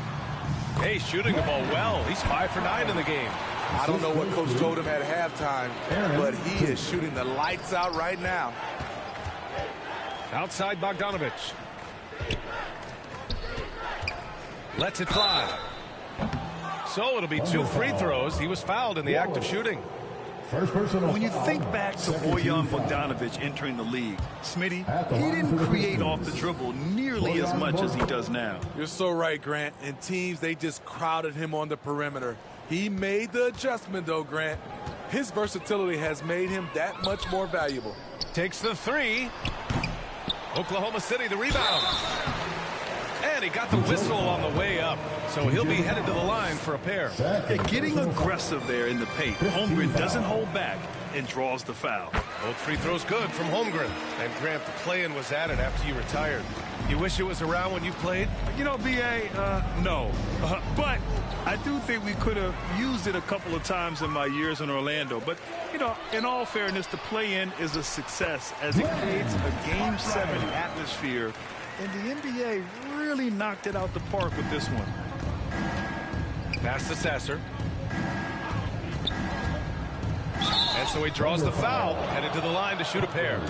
Hey, shooting the ball well. He's 5 for 9 in the game. I don't know what Coach told him at halftime, but he is shooting the lights out right now. Outside Bogdanovich. Lets it fly. So it'll be 2 free throws. He was fouled in the act of shooting. When you think back to Bojan Bogdanovich entering the league, Smitty, he didn't create off the dribble nearly as much as he does now. You're so right, Grant. And teams, they just crowded him on the perimeter. He made the adjustment, though, Grant. His versatility has made him that much more valuable. Takes the 3. Oklahoma City, the rebound. And he got the whistle on the way up. So he'll be headed to the line for a pair. Yeah, getting aggressive there in the paint. Holmgren doesn't hold back and draws the foul. Both free throws good from Holmgren. And Grant, the play-in was added after you retired. You wish it was around when you played? You know, B.A., no. But I do think we could have used it a couple of times in my years in Orlando. But, you know, in all fairness, the play-in is a success as it creates a Game 7 atmosphere. And the NBA really knocked it out the park with this one. Pass to Sasser. And so he draws the foul, headed to the line to shoot a pair.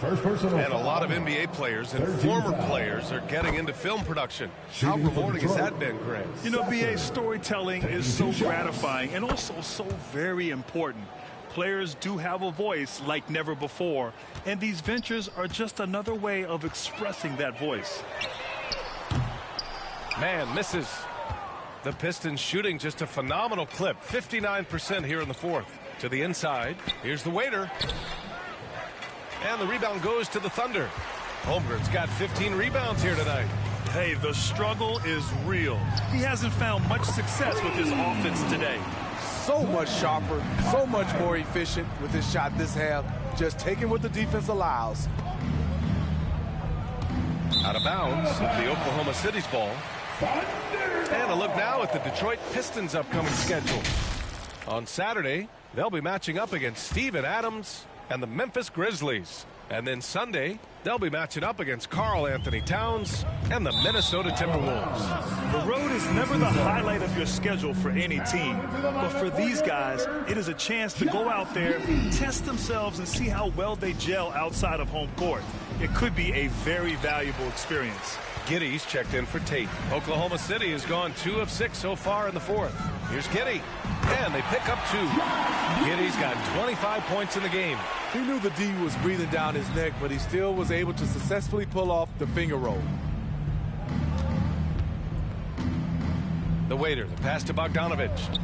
And a lot of NBA players and former players are getting into film production. How rewarding has that been, Grant? You know, BA, storytelling is so gratifying and also so very important. Players do have a voice like never before, and these ventures are just another way of expressing that voice. Man, misses. The Pistons shooting just a phenomenal clip. 59% here in the fourth. To the inside. Here's the waiter. And the rebound goes to the Thunder. Holmgren's got 15 rebounds here tonight. Hey, the struggle is real. He hasn't found much success with his offense today. So much sharper, so much more efficient with his shot this half. Just taking what the defense allows. Out of bounds, the Oklahoma City's ball. And a look now at the Detroit Pistons' upcoming schedule. On Saturday, they'll be matching up against Steven Adams and the Memphis Grizzlies. And then Sunday, they'll be matching up against Karl Anthony Towns and the Minnesota Timberwolves. The road is never the highlight of your schedule for any team. But for these guys, it is a chance to go out there, test themselves, and see how well they gel outside of home court. It could be a very valuable experience. Giddey's checked in for Tate. Oklahoma City has gone 2 of 6 so far in the fourth. Here's Giddey. And they pick up 2. Giddey's got 25 points in the game. He knew the D was breathing down his neck, but he still was able to successfully pull off the finger roll. The waiter, the pass to Bogdanovich.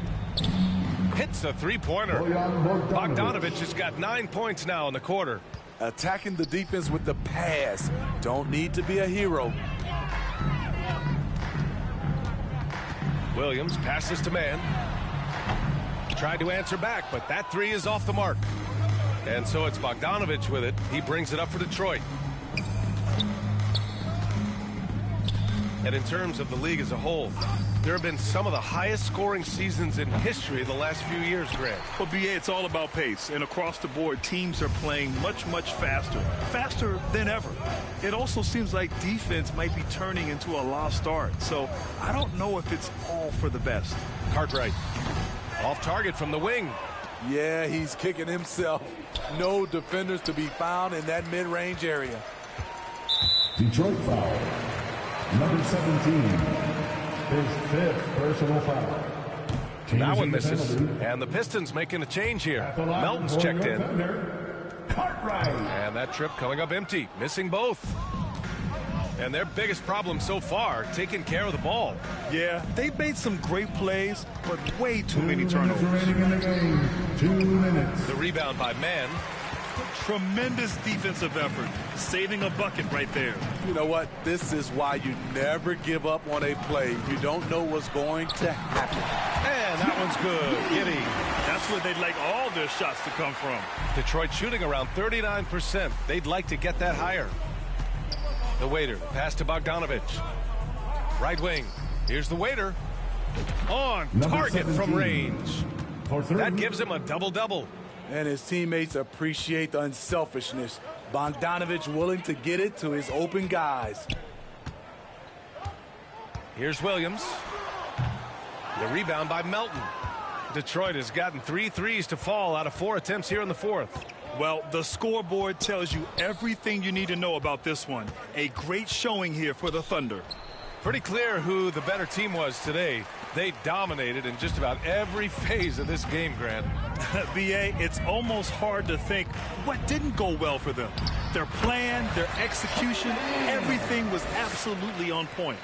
Hits a three-pointer. Bogdanovich has got 9 points now in the quarter. Attacking the defense with the pass. Don't need to be a hero. Williams passes to Mann. Tried to answer back, but that 3 is off the mark. And so it's Bogdanovich with it. He brings it up for Detroit. And in terms of the league as a whole, there have been some of the highest scoring seasons in history the last few years, Grant. Well, BA, it's all about pace. And across the board, teams are playing much, much faster. Faster than ever. It also seems like defense might be turning into a lost art. So I don't know if it's all for the best. Cartwright. Off target from the wing. Yeah, he's kicking himself. No defenders to be found in that mid-range area. Detroit foul. Number 17. His 5th personal foul. That one misses. And the Pistons making a change here. Melton's checked in. Cartwright. And that trip coming up empty. Missing both. And their biggest problem so far, taking care of the ball. Yeah, they've made some great plays, but way too many turnovers. Remaining in the game. 2 minutes. The rebound by Mann. Tremendous defensive effort. Saving a bucket right there. You know what? This is why you never give up on a play. You don't know what's going to happen. And that one's good. Giddey. That's where they'd like all their shots to come from. Detroit shooting around 39%. They'd like to get that higher. The waiter, pass to Bogdanovich. Right wing. Here's the waiter. On target from range. That gives him a double-double. And his teammates appreciate the unselfishness. Bogdanovich willing to get it to his open guys. Here's Williams. The rebound by Melton. Detroit has gotten 3 threes to fall out of 4 attempts here in the fourth. Well, the scoreboard tells you everything you need to know about this one. A great showing here for the Thunder. Pretty clear who the better team was today. They dominated in just about every phase of this game, Grant. BA, it's almost hard to think what didn't go well for them. Their plan, their execution, everything was absolutely on point.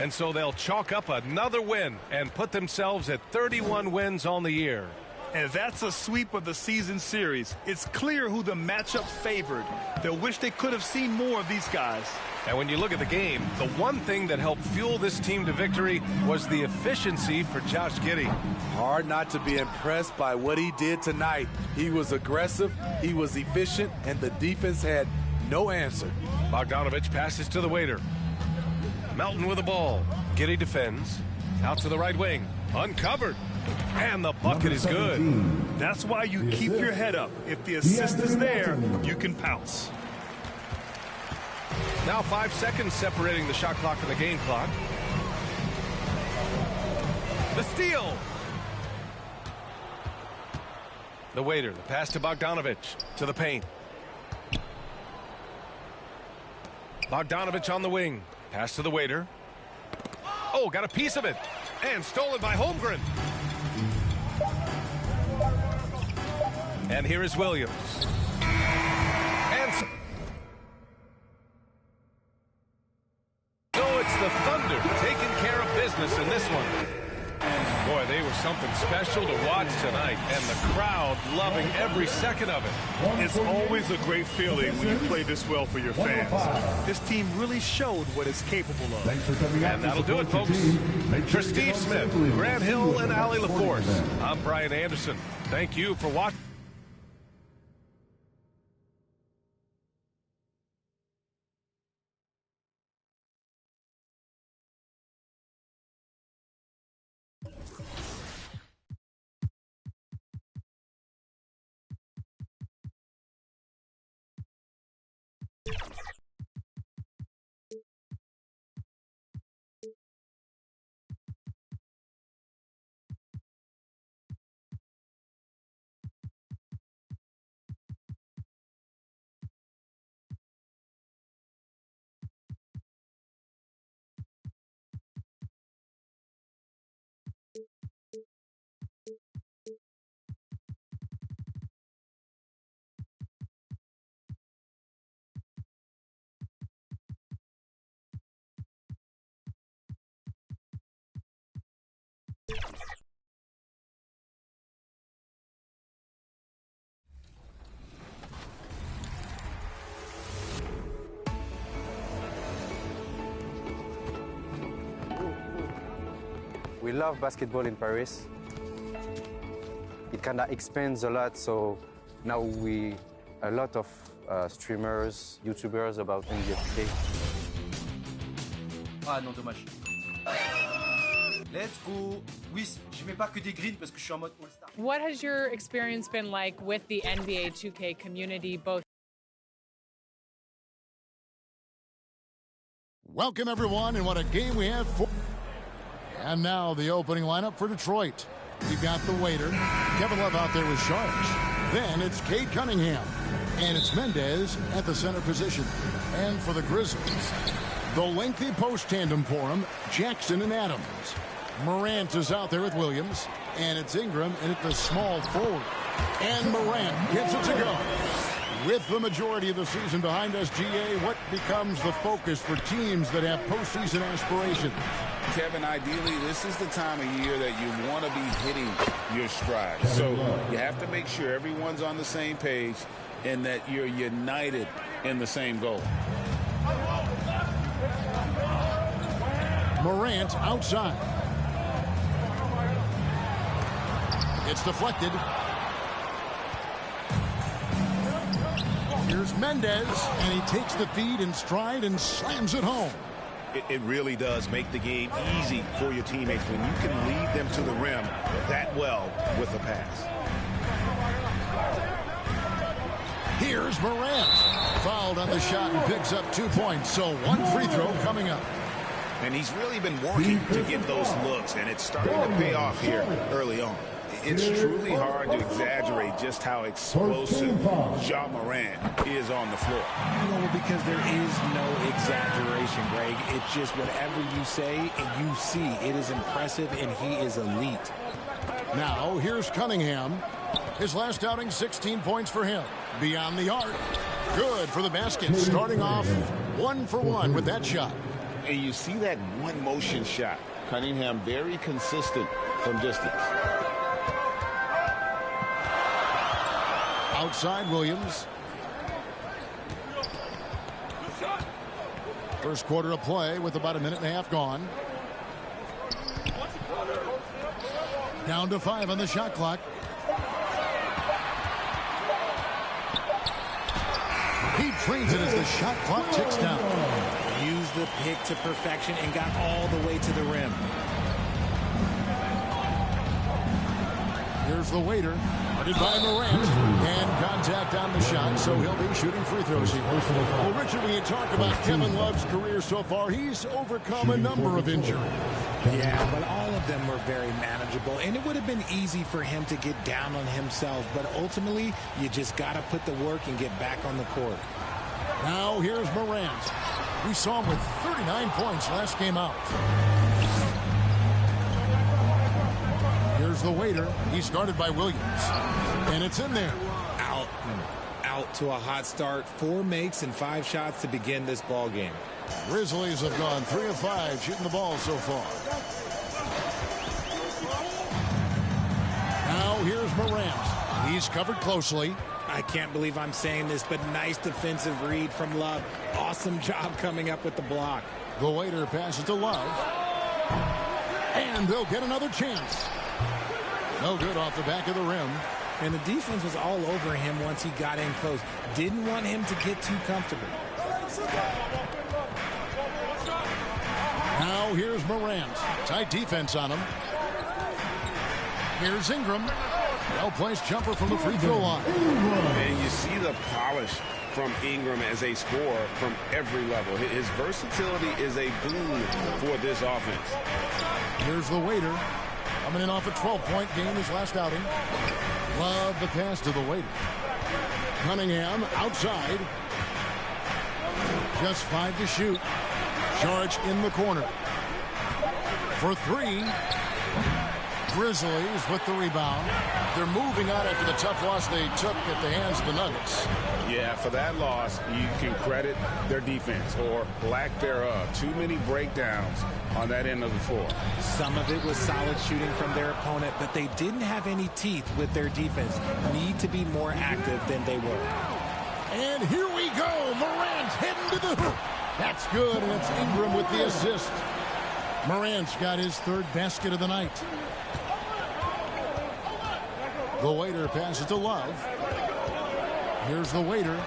And so they'll chalk up another win and put themselves at 31 wins on the year. And that's a sweep of the season series. It's clear who the matchup favored. They'll wish they could have seen more of these guys. And when you look at the game, the one thing that helped fuel this team to victory was the efficiency for Josh Giddey. Hard not to be impressed by what he did tonight. He was aggressive, he was efficient, and the defense had no answer. Bogdanovich passes to the waiter. Melton with the ball. Giddey defends. Out to the right wing. Uncovered. And the bucket is good. That's why you keep your head up. If the assist is there, you can pounce. Now 5 seconds separating the shot clock and the game clock. The steal. The waiter, the pass to Bogdanovich. To the paint. Bogdanovich on the wing. Pass to the waiter. Oh, got a piece of it. And stolen by Holmgren. And here is Williams. And so it's the Thunder taking care of business in this one. Boy, they were something special to watch tonight, and the crowd loving every second of it. It's always a great feeling when you play this well for your fans. This team really showed what it's capable of. Thanks for coming out. And that'll do it, folks. For Steve Smith, Grant Hill, and Allie LaForce, I'm Brian Anderson. Thank you for watching. We love basketball in Paris. It kind of expands a lot, so now a lot of streamers, YouTubers about NBA 2K. Ah non, dommage. Let's go. Oui, je mets pas que des greens parce que je suis en mode all-star. What has your experience been like with the NBA 2K community, both? Welcome, everyone, and what a game we have for. And now the opening lineup for Detroit. We've got the waiter, Kevin Love out there with Sharks. Then it's Cade Cunningham. And it's Mendez at the center position. And for the Grizzlies, the lengthy post tandem for him, Jackson and Adams. Morant is out there with Williams. And it's Ingram and at the small forward. And Morant gets it to go. With the majority of the season behind us, GA, what becomes the focus for teams that have postseason aspirations? Kevin, ideally, this is the time of year that you want to be hitting your stride. So you have to make sure everyone's on the same page and that you're united in the same goal. Morant outside. It's deflected. Here's Mendez, and he takes the feed in stride and slams it home. It really does make the game easy for your teammates when you can lead them to the rim that well with a pass. Here's Morant. Fouled on the shot and picks up 2 points, so one free throw coming up. And he's really been working to get those looks, and it's starting to pay off here early on. It's truly hard to exaggerate just how explosive Ja Morant is on the floor. No, because there is no exaggeration, Greg. It's just whatever you say and you see. It is impressive, and he is elite. Now, here's Cunningham. His last outing, 16 points for him. Beyond the arc. Good for the basket. Starting off 1 for 1 with that shot. And you see that one motion shot. Cunningham very consistent from distance. Outside Williams. First quarter of play with about a minute and a half gone. Down to 5 on the shot clock. He trains it as the shot clock ticks down. Used the pick to perfection and got all the way to the rim. Here's the waiter. Guarded by Morant. And contact on the shot, so he'll be shooting free throws here. Well, Richard, when you talk about Kevin Love's career so far, he's overcome a number of injuries. Yeah, but all of them were very manageable, and it would have been easy for him to get down on himself, but ultimately, you just got to put the work and get back on the court. Now here's Morant. We saw him with 39 points last game out. Here's the waiter. He's guarded by Williams. And it's in there. Out to a hot start. 4 makes and 5 shots to begin this ball game. Grizzlies have gone 3 of 5 shooting the ball so far. Morant. He's covered closely. I can't believe I'm saying this, but nice defensive read from Love. Awesome job coming up with the block. The waiter passes to Love. And they'll get another chance. No good off the back of the rim. And the defense was all over him once he got in close. Didn't want him to get too comfortable. Now here's Morant. Tight defense on him. Here's Ingram. Well-placed jumper from the free throw line. And you see the polish from Ingram as a scorer from every level. His versatility is a boon for this offense. Here's the waiter. Coming in off a 12-point game his last outing. Love the pass to the waiter. Cunningham outside. Just 5 to shoot. Saric in the corner. For 3. Grizzlies with the rebound. They're moving on after the tough loss they took at the hands of the Nuggets. Yeah, for that loss, you can credit their defense or lack thereof. Too many breakdowns on that end of the floor. Some of it was solid shooting from their opponent, but they didn't have any teeth with their defense. Need to be more active than they were. And here we go. Morant heading to the hoop. That's good, and it's Ingram with the assist. Morant's got his 3rd basket of the night. The waiter passes to Love. Here's the waiter.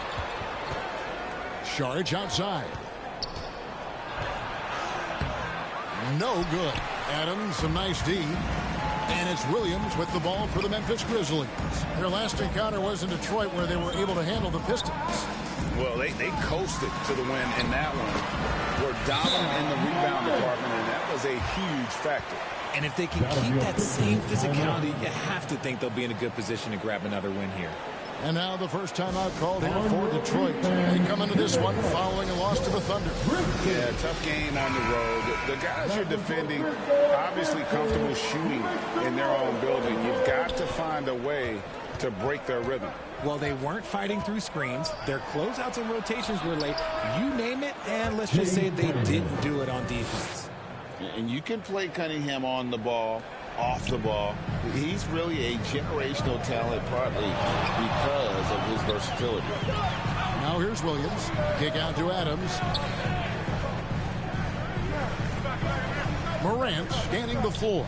Saric outside. No good. Adams, a nice D. And it's Williams with the ball for the Memphis Grizzlies. Their last encounter was in Detroit where they were able to handle the Pistons. Well, they coasted to the win in that one. Were dominant in the rebound department, and that was a huge factor. And if they can keep that same physicality, you have to think they'll be in a good position to grab another win here. And now the first time out called here for Detroit. They come into this one following a loss to the Thunder. Yeah, tough game on the road. The guys you're defending, obviously comfortable shooting in their own building. You've got to find a way to break their rhythm. Well, they weren't fighting through screens. Their closeouts and rotations were late. You name it, and let's just say they didn't do it on defense. And you can play Cunningham on the ball, off the ball. He's really a generational talent, partly because of his versatility. Now here's Williams. Kick out to Adams. Morant scanning the floor.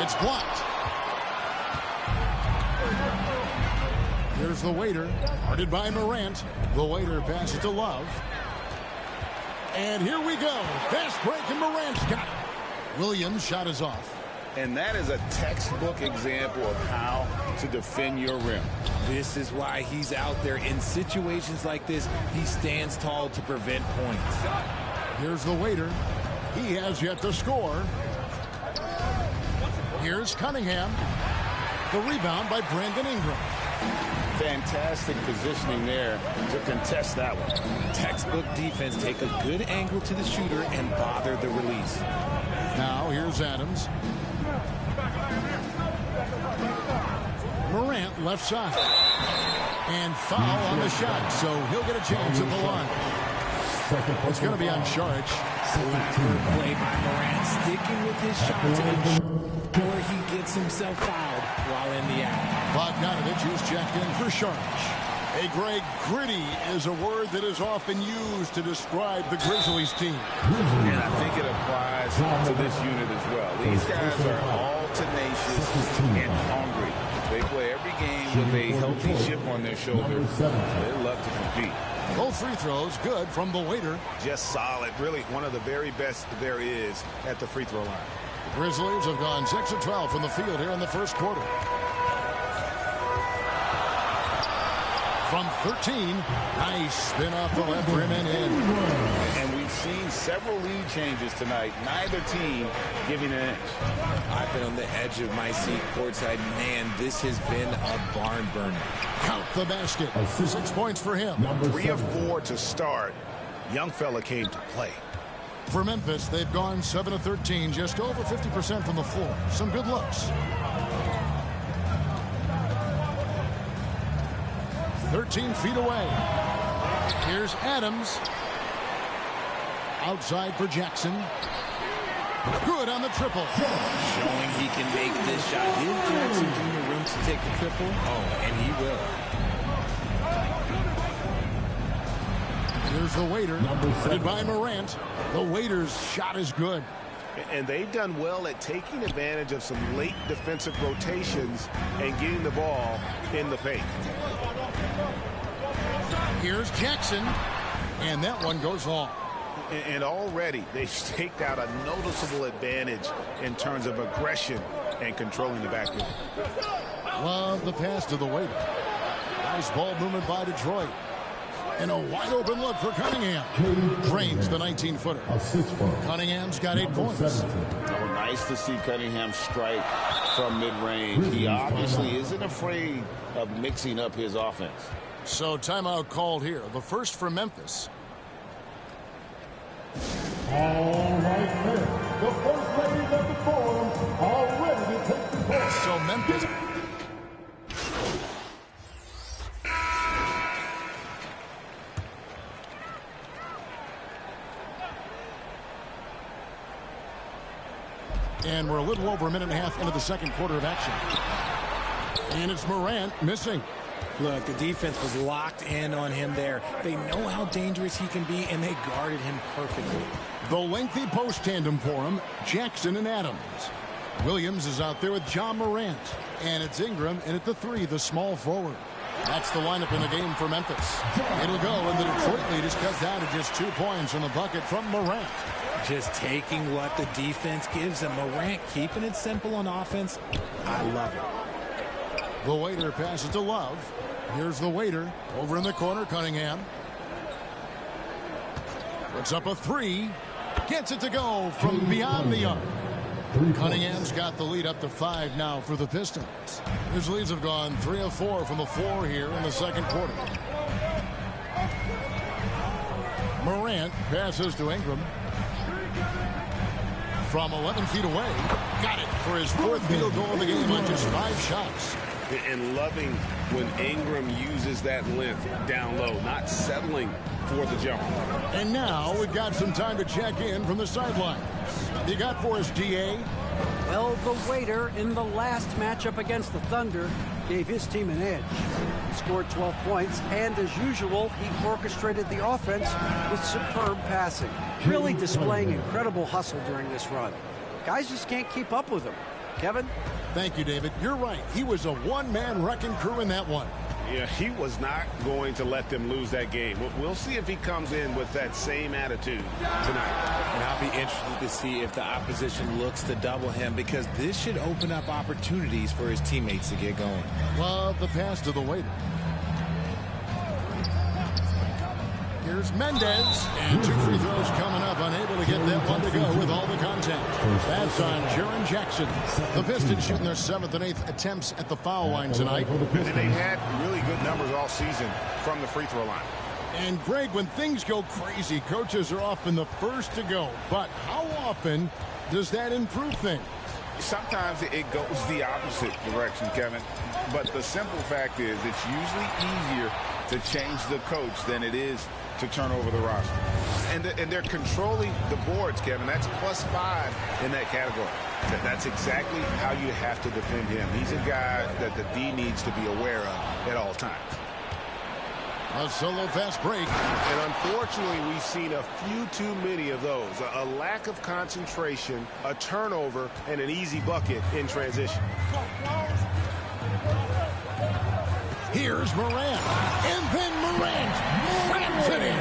It's blocked. Here's the waiter. Guarded by Morant. The waiter passes to Love. And here we go. Fast break, and Morant's got it. Williams' shot is off. And that is a textbook example of how to defend your rim. This is why he's out there. In situations like this, he stands tall to prevent points. Here's the waiter. He has yet to score. Here's Cunningham. The rebound by Brandon Ingram. Fantastic positioning there to contest that one. Textbook defense. Take a good angle to the shooter and bother the release. Now here's Adams. Morant left side. And foul on the shot, so he'll get a chance at the line. It's going to be on Saric. Good play by Morant, sticking with his shot to ensure he gets himself fouled while in the act. Bogdanovich is checked in for Saric. Hey, Greg, gritty is a word that is often used to describe the Grizzlies team. And I think it applies to this unit as well. These guys are all tenacious and hungry. They play every game with a healthy chip on their shoulder. They love to compete. Both free throws good from the waiter. Just solid. Really one of the very best there is at the free throw line. The Grizzlies have gone 6 of 12 from the field here in the first quarter. From 13, nice spin off the left rim and in. And we've seen several lead changes tonight. Neither team giving an inch. I've been on the edge of my seat courtside. Man, this has been a barn burner. Count the basket. 6 points for him. 3 of 4 to start. Young fella came to play. For Memphis, they've gone 7 of 13, just over 50% from the floor. Some good looks. 13 feet away. Here's Adams. Outside for Jackson. Good on the triple. Showing he can make this shot. Give Jackson Jr. room to take the triple. Oh, and he will. Here's the waiter, headed by Morant. The waiter's shot is good. And they've done well at taking advantage of some late defensive rotations and getting the ball in the paint. Here's Jackson, and that one goes long. And already they've staked out a noticeable advantage in terms of aggression and controlling the backcourt. Love the pass to the waiter. Nice ball movement by Detroit. And a wide open look for Cunningham. Drains the 19-footer. Cunningham's got 8 points. Oh, nice to see Cunningham strike from mid-range. He obviously isn't afraid of mixing up his offense. So timeout called here. The first for Memphis. All right, there. The first ladies of the forum are ready to take the ball. So Memphis. And we're a little over a minute and a half into the second quarter of action. And it's Morant missing. Look, the defense was locked in on him there. They know how dangerous he can be, and they guarded him perfectly. The lengthy post tandem for him, Jackson and Adams. Williams is out there with John Morant. And it's Ingram, and at the 3, the small forward. That's the lineup in the game for Memphis. It'll go, and the Detroit lead is cut down to just 2 points in the bucket from Morant. Just taking what the defense gives him. Morant keeping it simple on offense. I love it. The waiter passes to Love. Here's the waiter. Over in the corner, Cunningham. Puts up a 3. Gets it to go from beyond the arc. Cunningham's got the lead up to 5 now for the Pistons. His leads have gone 3 of 4 from the floor here in the second quarter. Morant passes to Ingram. From 11 feet away. Got it for his 4th field goal of the game on just 5 shots. And loving when Ingram uses that length down low, not settling for the jump. And now we've got some time to check in from the sidelines. You got for us, DA? Well, the waiter in the last matchup against the Thunder gave his team an edge. He scored 12 points, and as usual, he orchestrated the offense with superb passing, really displaying incredible hustle during this run. Guys just can't keep up with him. Kevin? Thank you, David. You're right. He was a one-man wrecking crew in that one. Yeah, he was not going to let them lose that game. We'll see if he comes in with that same attitude tonight. And I'll be interested to see if the opposition looks to double him, because this should open up opportunities for his teammates to get going. Love the pass to the waiter. Here's Mendez, and 2 free throws coming up, unable to get that one to go with all the contact. That's on Jaren Jackson. The Pistons shooting their 7th and 8th attempts at the foul line tonight. And they've had really good numbers all season from the free throw line. And Greg, when things go crazy, coaches are often the first to go. But how often does that improve things? Sometimes it goes the opposite direction, Kevin. But the simple fact is it's usually easier to change the coach than it is to turn over the roster. And they're controlling the boards, Kevin. That's +5 in that category. That's exactly how you have to defend him. He's a guy that the D needs to be aware of at all times. A solo fast break. And unfortunately, we've seen a few too many of those. A lack of concentration, a turnover, and an easy bucket in transition. Here's Morant. And then Morant rams it in.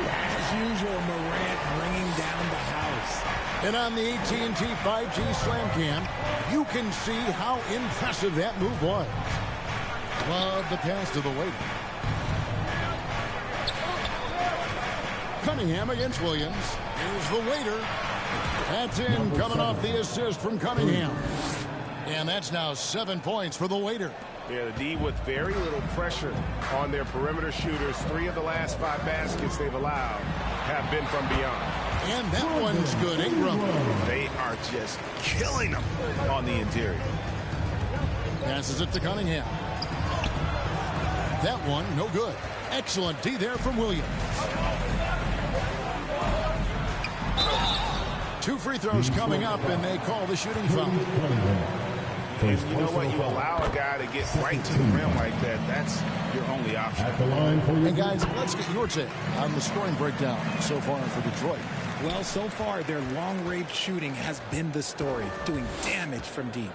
As usual, Morant bringing down the house. And on the AT&T 5G Slam Cam, you can see how impressive that move was. Love the pass to the waiter. Cunningham against Williams. Here's the waiter. That's in, coming off the assist from Cunningham. And that's now 7 points for the waiter. Yeah, the D with very little pressure on their perimeter shooters. 3 of the last 5 baskets they've allowed have been from beyond. And that one's good, Ingram. They are just killing them on the interior. Passes it to Cunningham. That one, no good. Excellent D there from Williams. 2 free throws coming up, and they call the shooting foul. And you know what? You allow a guy to get right to the rim like that. That's your only option. And guys, let's get your take on the scoring breakdown so far for Detroit. Well, so far, their long-range shooting has been the story, doing damage from deep.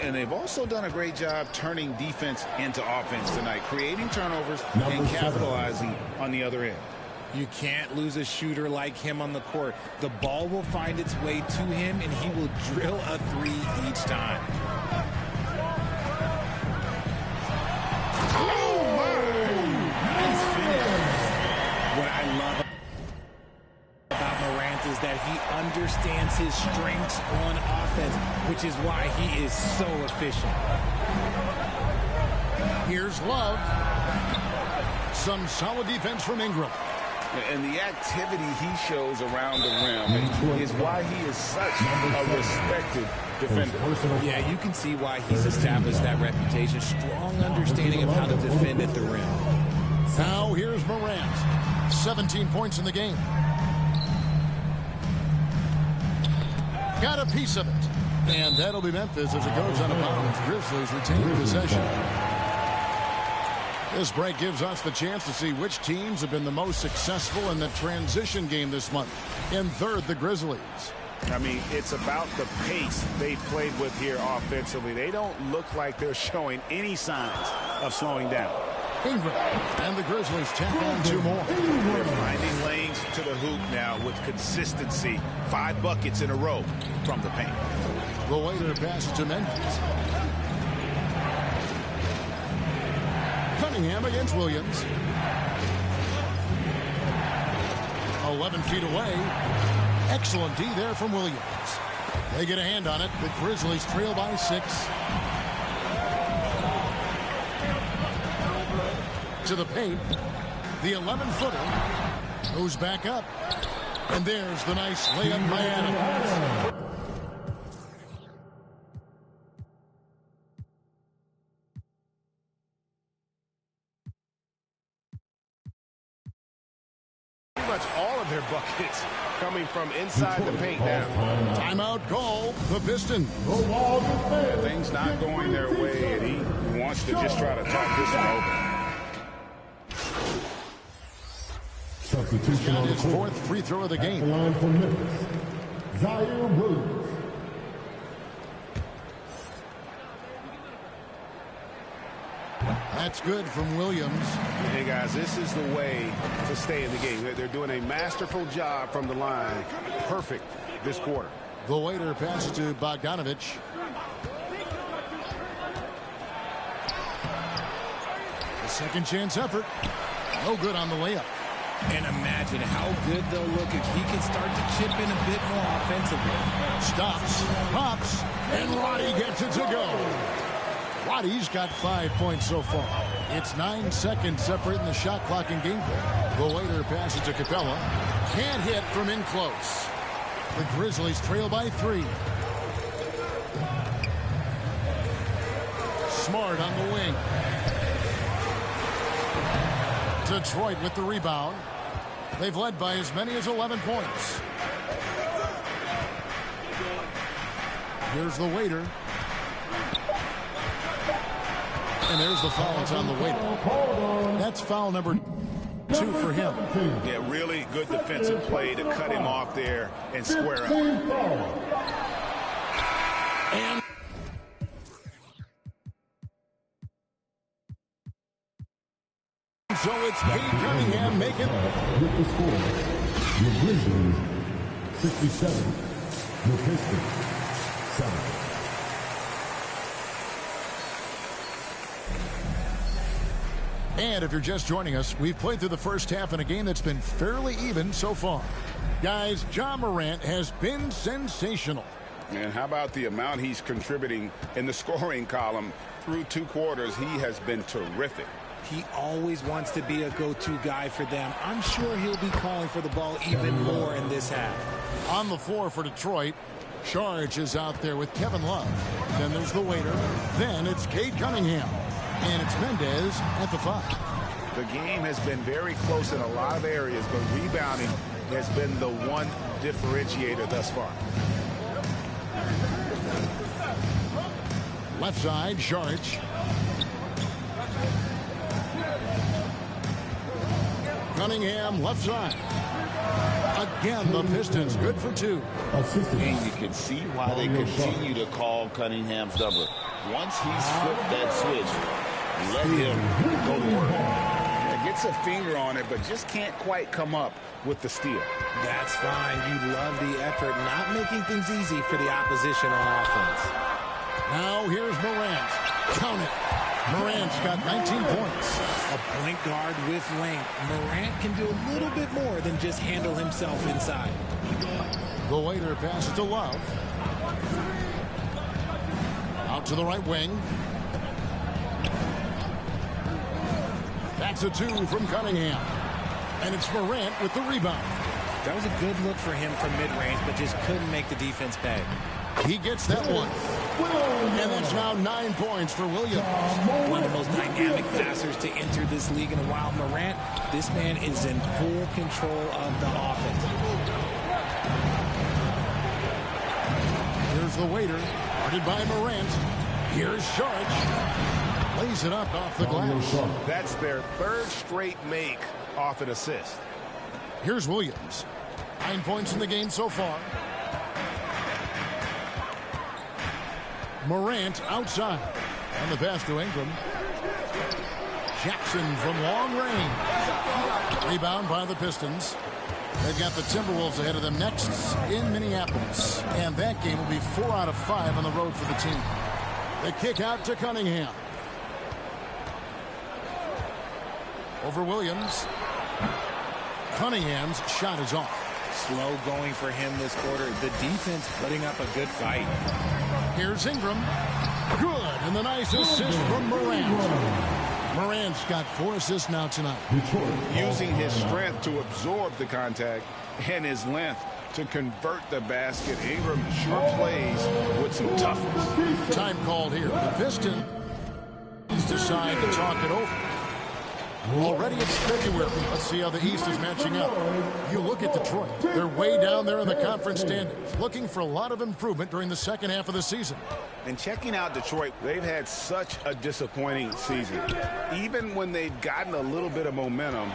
And they've also done a great job turning defense into offense tonight, creating turnovers and capitalizing on the other end. You can't lose a shooter like him on the court. The ball will find its way to him, and he will drill a 3 each time. Oh, my! Nice finish. What I love about Morant is that he understands his strengths on offense, which is why he is so efficient. Here's Love. Some solid defense from Ingram. And the activity he shows around the rim is why he is such a respected defender. Yeah, you can see why he's established that reputation. Strong understanding of how to defend at the rim. Now here's Morant. 17 points in the game. Got a piece of it. And that'll be Memphis as it goes out of bounds. Grizzlies retain possession. This break gives us the chance to see which teams have been the most successful in the transition game this month. In third, the Grizzlies. I mean, it's about the pace they played with here offensively. They don't look like they're showing any signs of slowing down. Ingram and the Grizzlies tack on 2 more. They're finding lanes to the hoop now with consistency. 5 buckets in a row from the paint. The waiter passes to Memphis. Cunningham against Williams. 11 feet away. Excellent D there from Williams. They get a hand on it. The Grizzlies trail by 6. To the paint. The 11-footer goes back up. And there's the nice layup by Adams. Much all of their buckets coming from inside the paint now. Timeout call, the Pistons. Things not going their way, and he wants to just try to talk this one over. Substitution got on his the court. 4th free throw of the game. At the line for Memphis, Zaire Williams. That's good from Williams. Hey, guys, this is the way to stay in the game. They're doing a masterful job from the line. Perfect this quarter. The waiter passes to Bogdanovich. A second chance effort. No good on the layup. And imagine how good they'll look if he can start to chip in a bit more offensively. Stops, pops, and Roddy gets it to go. Roddy's got 5 points so far. It's 9 seconds separating the shot clock and game play. The waiter passes to Capella. Can't hit from in close. The Grizzlies trail by 3. Smart on the wing. Detroit with the rebound. They've led by as many as 11 points. Here's the waiter. And there's the foul. It's on the waiter. That's foul number 2 for him. Yeah, really good defensive play to cut him off there and square up. And so it's Cade Cunningham making With the score, your Grizzlies 67, your Pistons 7. And if you're just joining us, we've played through the first half in a game that's been fairly even so far. Guys, Ja Morant has been sensational. And how about the amount he's contributing in the scoring column through 2 quarters? He has been terrific. He always wants to be a go-to guy for them. I'm sure he'll be calling for the ball even more in this half. On the floor for Detroit, Charge is out there with Kevin Love. Then there's the waiter. Then it's Cade Cunningham. And it's Mendez at the 5. The game has been very close in a lot of areas, but rebounding has been the one differentiator thus far. Left side, Saric. Cunningham, left side. Again, the Pistons good for 2. And you can see why they continue to call Cunningham's doubler. Once he's flipped that switch, let him go to work. Gets a finger on it, but just can't quite come up with the steal. That's fine. You love the effort, not making things easy for the opposition on offense. Now here's Morant. Count it. Morant's got 19 points. A point guard with length. Morant can do a little bit more than just handle himself inside. The waiter passes to Love. Out to the right wing. That's a 2 from Cunningham. And it's Morant with the rebound. That was a good look for him from mid-range, but just couldn't make the defense pay. He gets that one. And that's now 9 points for Williams. One of the most dynamic passers to enter this league in a while. Morant, this man is in full control of the offense. Here's the waiter, guarded by Morant. Here's Saric. Lays it up off the glass. That's their 3rd straight make off an assist. Here's Williams. 9 points in the game so far. Morant outside. And the pass to Ingram. Jackson from long range. Rebound by the Pistons. They've got the Timberwolves ahead of them next in Minneapolis. And that game will be 4 out of 5 on the road for the team. The kick out to Cunningham. Over Williams. Cunningham's shot is off. Slow going for him this quarter. The defense putting up a good fight. Here's Ingram. Good. And the nice assist from Morant. Morant's got 4 assists now tonight. Using his strength to absorb the contact and his length to convert the basket. Ingram sure plays with some toughness. Time called here. The Pistons decide to talk it over. Already it's February. Let's see how the East is matching up. You look at Detroit. They're way down there in the conference standings, looking for a lot of improvement during the second half of the season. And checking out Detroit, they've had such a disappointing season. Even when they've gotten a little bit of momentum,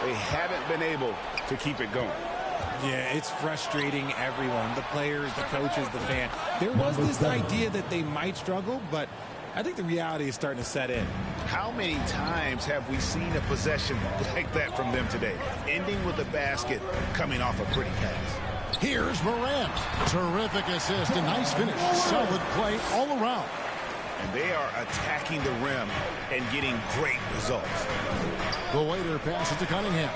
they haven't been able to keep it going. Yeah, it's frustrating everyone, the players, the coaches, the fan. There was this idea that they might struggle, but I think the reality is starting to set in. How many times have we seen a possession like that from them today, ending with a basket coming off a pretty pass? Here's Morant. Terrific assist, a nice finish. Solid play all around. And they are attacking the rim and getting great results. The waiter passes to Cunningham.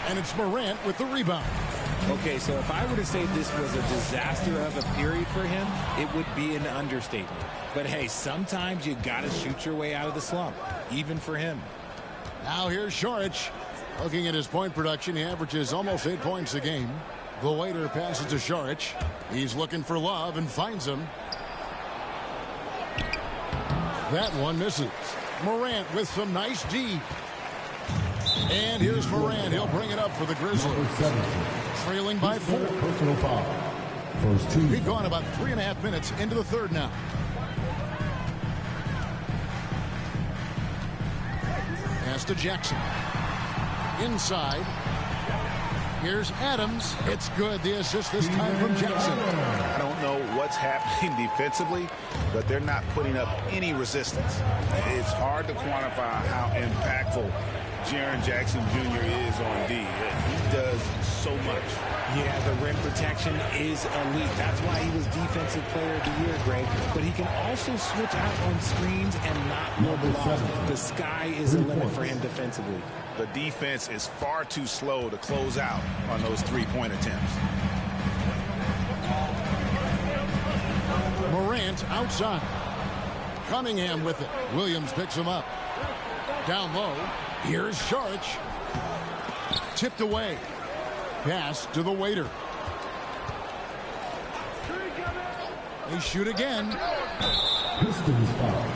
And it's Morant with the rebound. Okay, so if I were to say this was a disaster of a period for him, it would be an understatement. But hey, sometimes you got to shoot your way out of the slump, even for him. Now here's Saric. Looking at his point production, he averages almost 8 points a game. The waiter passes to Saric. He's looking for Love and finds him. That one misses. Morant with some nice D. And here's Morant. He'll bring it up for the Grizzlies. Trailing by 4. Personal foul. First 2. We've gone about 3.5 minutes into the third now. Pass to Jackson. Inside. Here's Adams. It's good. The assist this time from Jackson. I don't know what's happening defensively, but they're not putting up any resistance. It's hard to quantify how impactful Jaren Jackson Jr. is on D. He does so much. Yeah, the rim protection is elite. That's why he was Defensive Player of the Year, Greg. But he can also switch out on screens and not mobilize. The sky is the limit for him defensively. The defense is far too slow to close out on those three-point attempts. Morant outside. Cunningham with it. Williams picks him up. Down low. Here's Saric. Tipped away. Pass to the waiter. They shoot again. Pistons foul.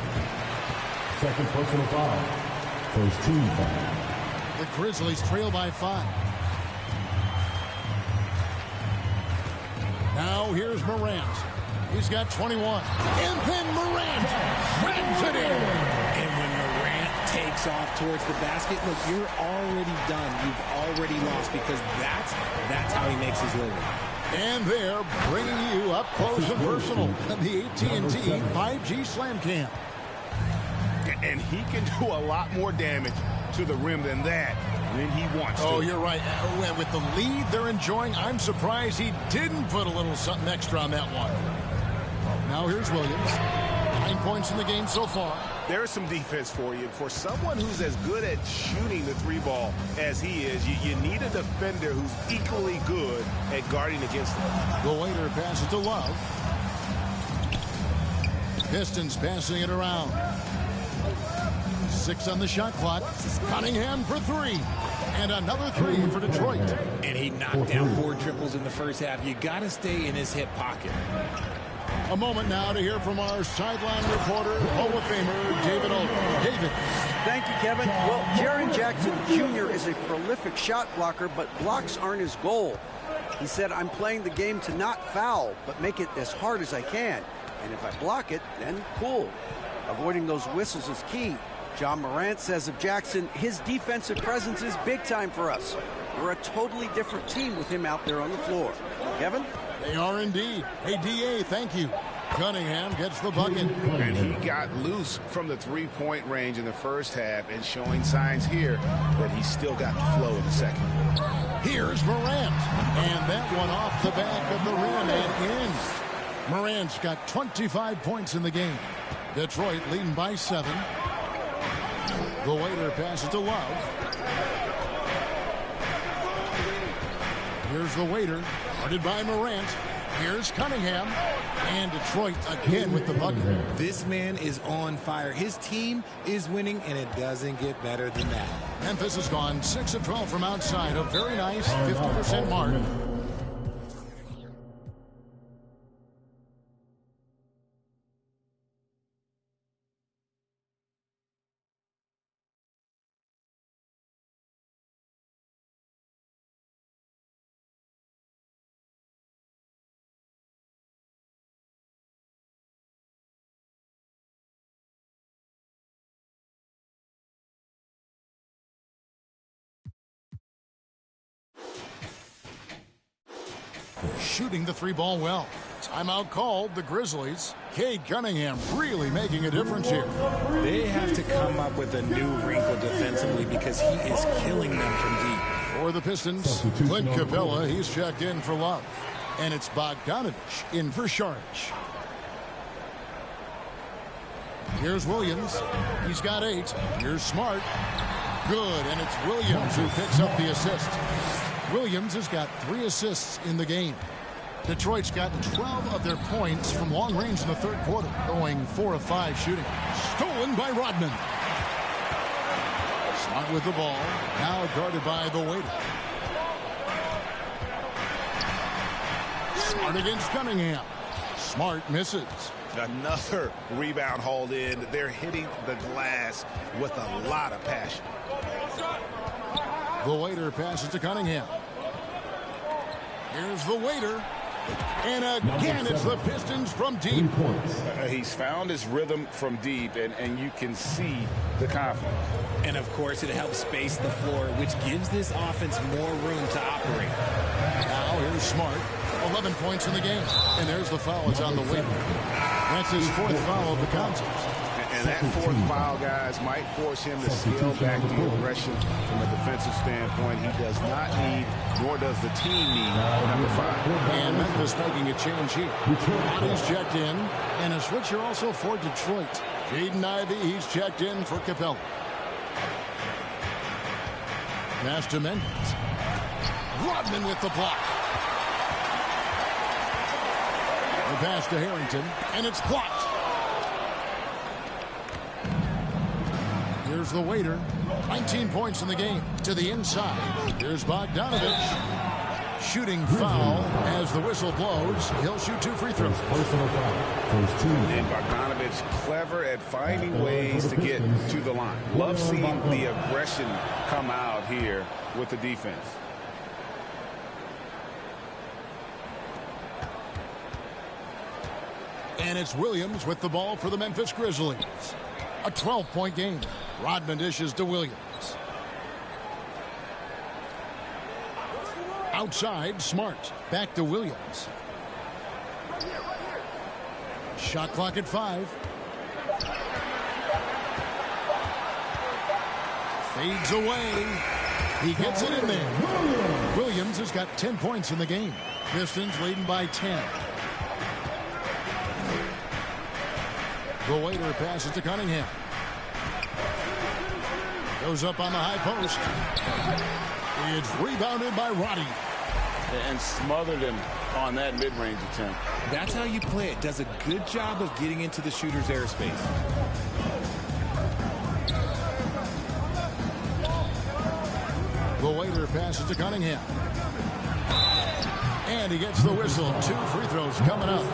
Second personal foul. First team foul. The Grizzlies trail by 5. Now here's Morant. He's got 21. And then Morant rams it in. And when Morant takes off towards the basket, look, you're already done. You've already lost because that's how he makes his living. And they're bringing you up close and personal in the AT&T 5G Slam Cam. And he can do a lot more damage to the rim than that when he wants to. Oh, you're right. With the lead they're enjoying, I'm surprised he didn't put a little something extra on that one. Now here's Williams. 9 points in the game so far. There's some defense for you. For someone who's as good at shooting the 3-ball as he is, you need a defender who's equally good at guarding against him. The waiter passes to Love. Pistons passing it around. 6 on the shot clock. Cunningham for 3. And another 3 for Detroit. And he knocked down 4 triples in the first half. You got to stay in his hip pocket. A moment now to hear from our sideline reporter, Hall of Famer David Olden. David. Thank you, Kevin. Well, Jaren Jackson Jr. is a prolific shot blocker, but blocks aren't his goal. He said, I'm playing the game to not foul, but make it as hard as I can. And if I block it, then cool. Avoiding those whistles is key. John Morant says of Jackson, his defensive presence is big time for us. We're a totally different team with him out there on the floor. Kevin? They are indeed. Hey, D.A., thank you. Cunningham gets the bucket. And he got loose from the 3-point range in the first half and showing signs here that he's still got the flow in the second. Here's Morant. And that one off the back of the rim and in. Morant's got 25 points in the game. Detroit leading by 7. The waiter passes to Love. Here's the waiter, guarded by Morant. Here's Cunningham. And Detroit again with the bucket. This man is on fire. His team is winning, and it doesn't get better than that. Memphis has gone 6 of 12 from outside. A very nice 50% mark. Shooting the 3-ball well. Timeout called, the Grizzlies. Cade Cunningham really making a difference here. They have to come up with a new wrinkle defensively because he is killing them from deep. For the Pistons, Clint Capella, he's checked in for Love. And it's Bogdanovich in for Saric. Here's Williams. He's got 8. Here's Smart. Good, and it's Williams who picks up the assist. Williams has got 3 assists in the game. Detroit's got 12 of their points from long range in the third quarter, going 4 of 5 shooting. Stolen by Rodman. Smart with the ball, now guarded by the waiter. Smart against Cunningham. Smart misses. Another rebound hauled in. They're hitting the glass with a lot of passion. The waiter passes to Cunningham. Here's the waiter. And again, it's the Pistons from deep. He's found his rhythm from deep, and you can see the confidence. And, of course, it helps space the floor, which gives this offense more room to operate. Now here's Smart. 11 points in the game. And there's the foul. It's on the waiter. That's his 4th foul of the contest. And that 4th foul, guys, might force him to scale back the aggression from a defensive standpoint. He does not need, nor does the team need, number 5. And Memphis making a change here. Bonnie's checked in, and a switch here also for Detroit. Jaden Ivey, he's checked in for Capella. Pass to Mendes. Rodman with the block. The pass to Harrington, and it's blocked. Here's the waiter. 19 points in the game. To the inside. Here's Bogdanovich. Shooting foul as the whistle blows. He'll shoot 2 free throws. And Bogdanovich clever at finding ways to get to the line. Love seeing the aggression come out here with the defense. And it's Williams with the ball for the Memphis Grizzlies. A 12-point game. Rodman dishes to Williams. Outside, Smart. Back to Williams. Shot clock at 5. Fades away. He gets it in there. Williams has got 10 points in the game. Pistons leading by 10. The Waiter passes to Cunningham. Goes up on the high post. It's rebounded by Roddy. And smothered him on that mid-range attempt. That's how you play it. Does a good job of getting into the shooter's airspace. The Waiter passes to Cunningham. And he gets the whistle. 2 free throws coming up.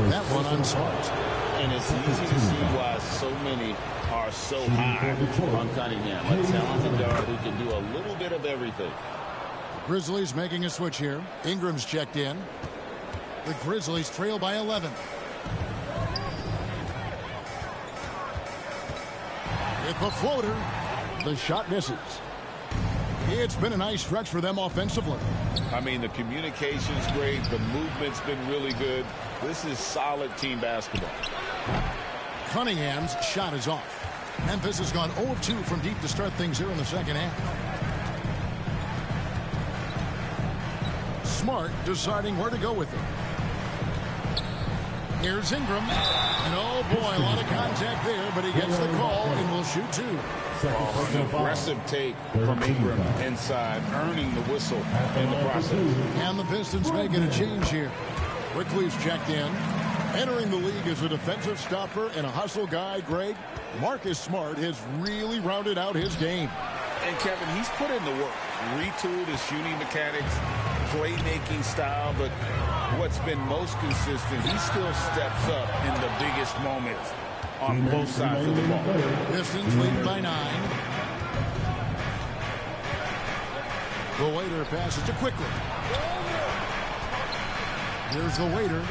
That one on Smart. And it's easy to see why so many are so high on Cunningham. A talented guard who can do a little bit of everything. Grizzlies making a switch here. Ingram's checked in. The Grizzlies trail by 11. With the floater, the shot misses. It's been a nice stretch for them offensively. I mean, the communication's great. The movement's been really good. This is solid team basketball. Cunningham's shot is off. Memphis has gone 0 of 2 from deep to start things here in the second half. Smart deciding where to go with it. Here's Ingram. And oh boy, a lot of contact there, but he gets the call and will shoot 2. An aggressive take from Ingram inside, earning the whistle in the process. And the Pistons making a change here. Quickly's checked in. Entering the league as a defensive stopper and a hustle guy, Greg, Marcus Smart has really rounded out his game. And Kevin, he's put in the work. Retooled his shooting mechanics, playmaking style, but what's been most consistent, he still steps up in the biggest moments on both sides of the ball. Pistons lead by 9. The Waiter passes to Quickly. Here's the Waiter.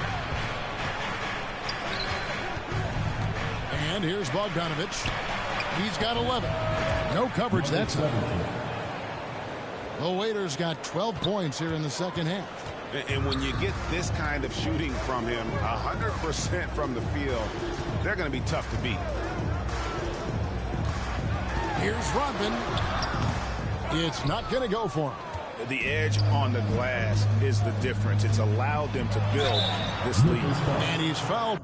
And here's Bogdanovich. He's got 11. No coverage that time. The Waiter's got 12 points here in the second half. And when you get this kind of shooting from him, 100% from the field, they're going to be tough to beat. Here's Rodman. It's not going to go for him. The edge on the glass is the difference. It's allowed them to build this lead. And he's fouled.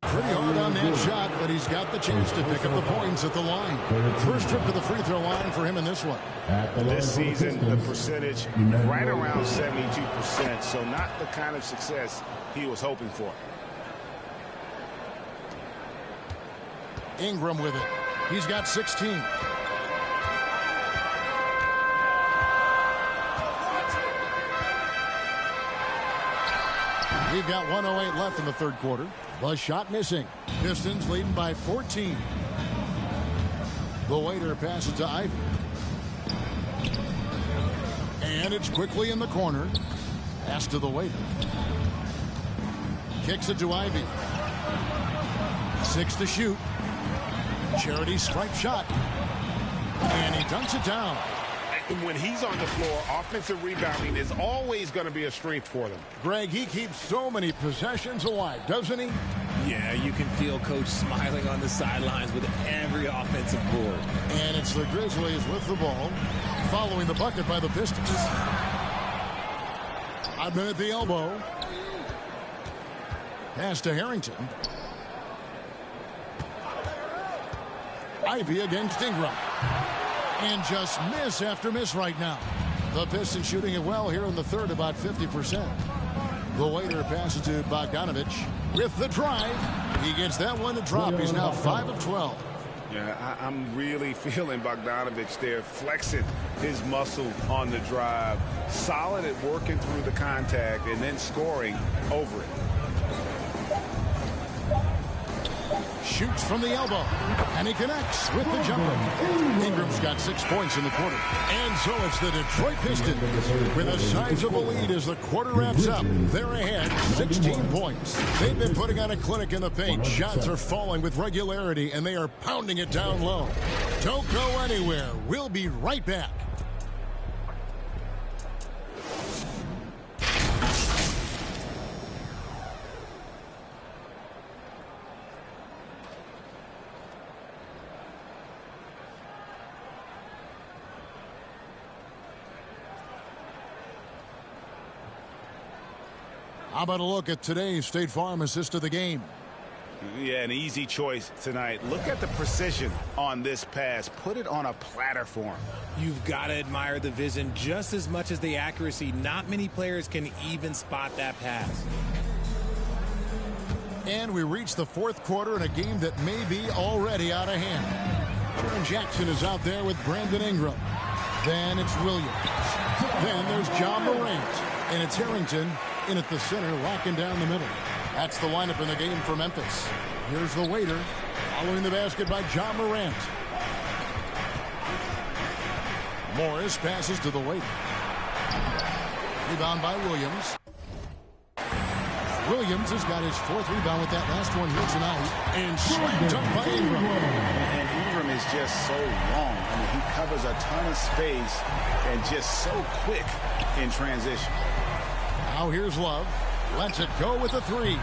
Pretty hard on that shot, but he's got the chance to pick up the points at the line. First trip to the free throw line for him in this one. This season, the percentage right around 72%, so not the kind of success he was hoping for. Ingram with it. He's got 16. We've got 1:08 left in the third quarter. The shot missing. Pistons leading by 14. The Waiter passes to Ivy. And it's Quickly in the corner. Pass to the Waiter. Kicks it to Ivy. 6 to shoot. Charity stripe shot. And he dunks it down. When he's on the floor, offensive rebounding is always going to be a strength for them. Greg, he keeps so many possessions alive, doesn't he? Yeah, you can feel Coach smiling on the sidelines with every offensive board. And it's the Grizzlies with the ball, following the bucket by the Pistons. Rodman at the elbow. Pass to Harrington. Ivy against Ingram. And just miss after miss right now. The Pistons shooting it well here in the third, about 50%. The Waiter passes to Bogdanovich with the drive. He gets that one to drop. He's now 5 of 12. Yeah, I'm really feeling Bogdanovich there, flexing his muscle on the drive. Solid at working through the contact and then scoring over it. Shoots from the elbow, and he connects with the jumper. Ingram's got 6 points in the quarter. And so it's the Detroit Pistons with a sizable lead as the quarter wraps up. They're ahead 16 points. They've been putting on a clinic in the paint. Shots are falling with regularity, and they are pounding it down low. Don't go anywhere. We'll be right back. How about a look at today's State Farm assist of the game? Yeah, an easy choice tonight. Look at the precision on this pass. Put it on a platter for him. You've got to admire the vision just as much as the accuracy. Not many players can even spot that pass. And we reach the fourth quarter in a game that may be already out of hand. Jaren Jackson is out there with Brandon Ingram. Then it's Williams. Then there's John Morant. And it's Harrington in at the center, locking down the middle. That's the lineup in the game for Memphis. Here's the waiter, following the basket by John Morant. Morris passes to the waiter. Rebound by Williams. Williams has got his 4th rebound with that last one here tonight. And slam dunk by Ingram. And Ingram is just so long. I mean, he covers a ton of space and just so quick in transition. Now here's Love. Lets it go with a 3.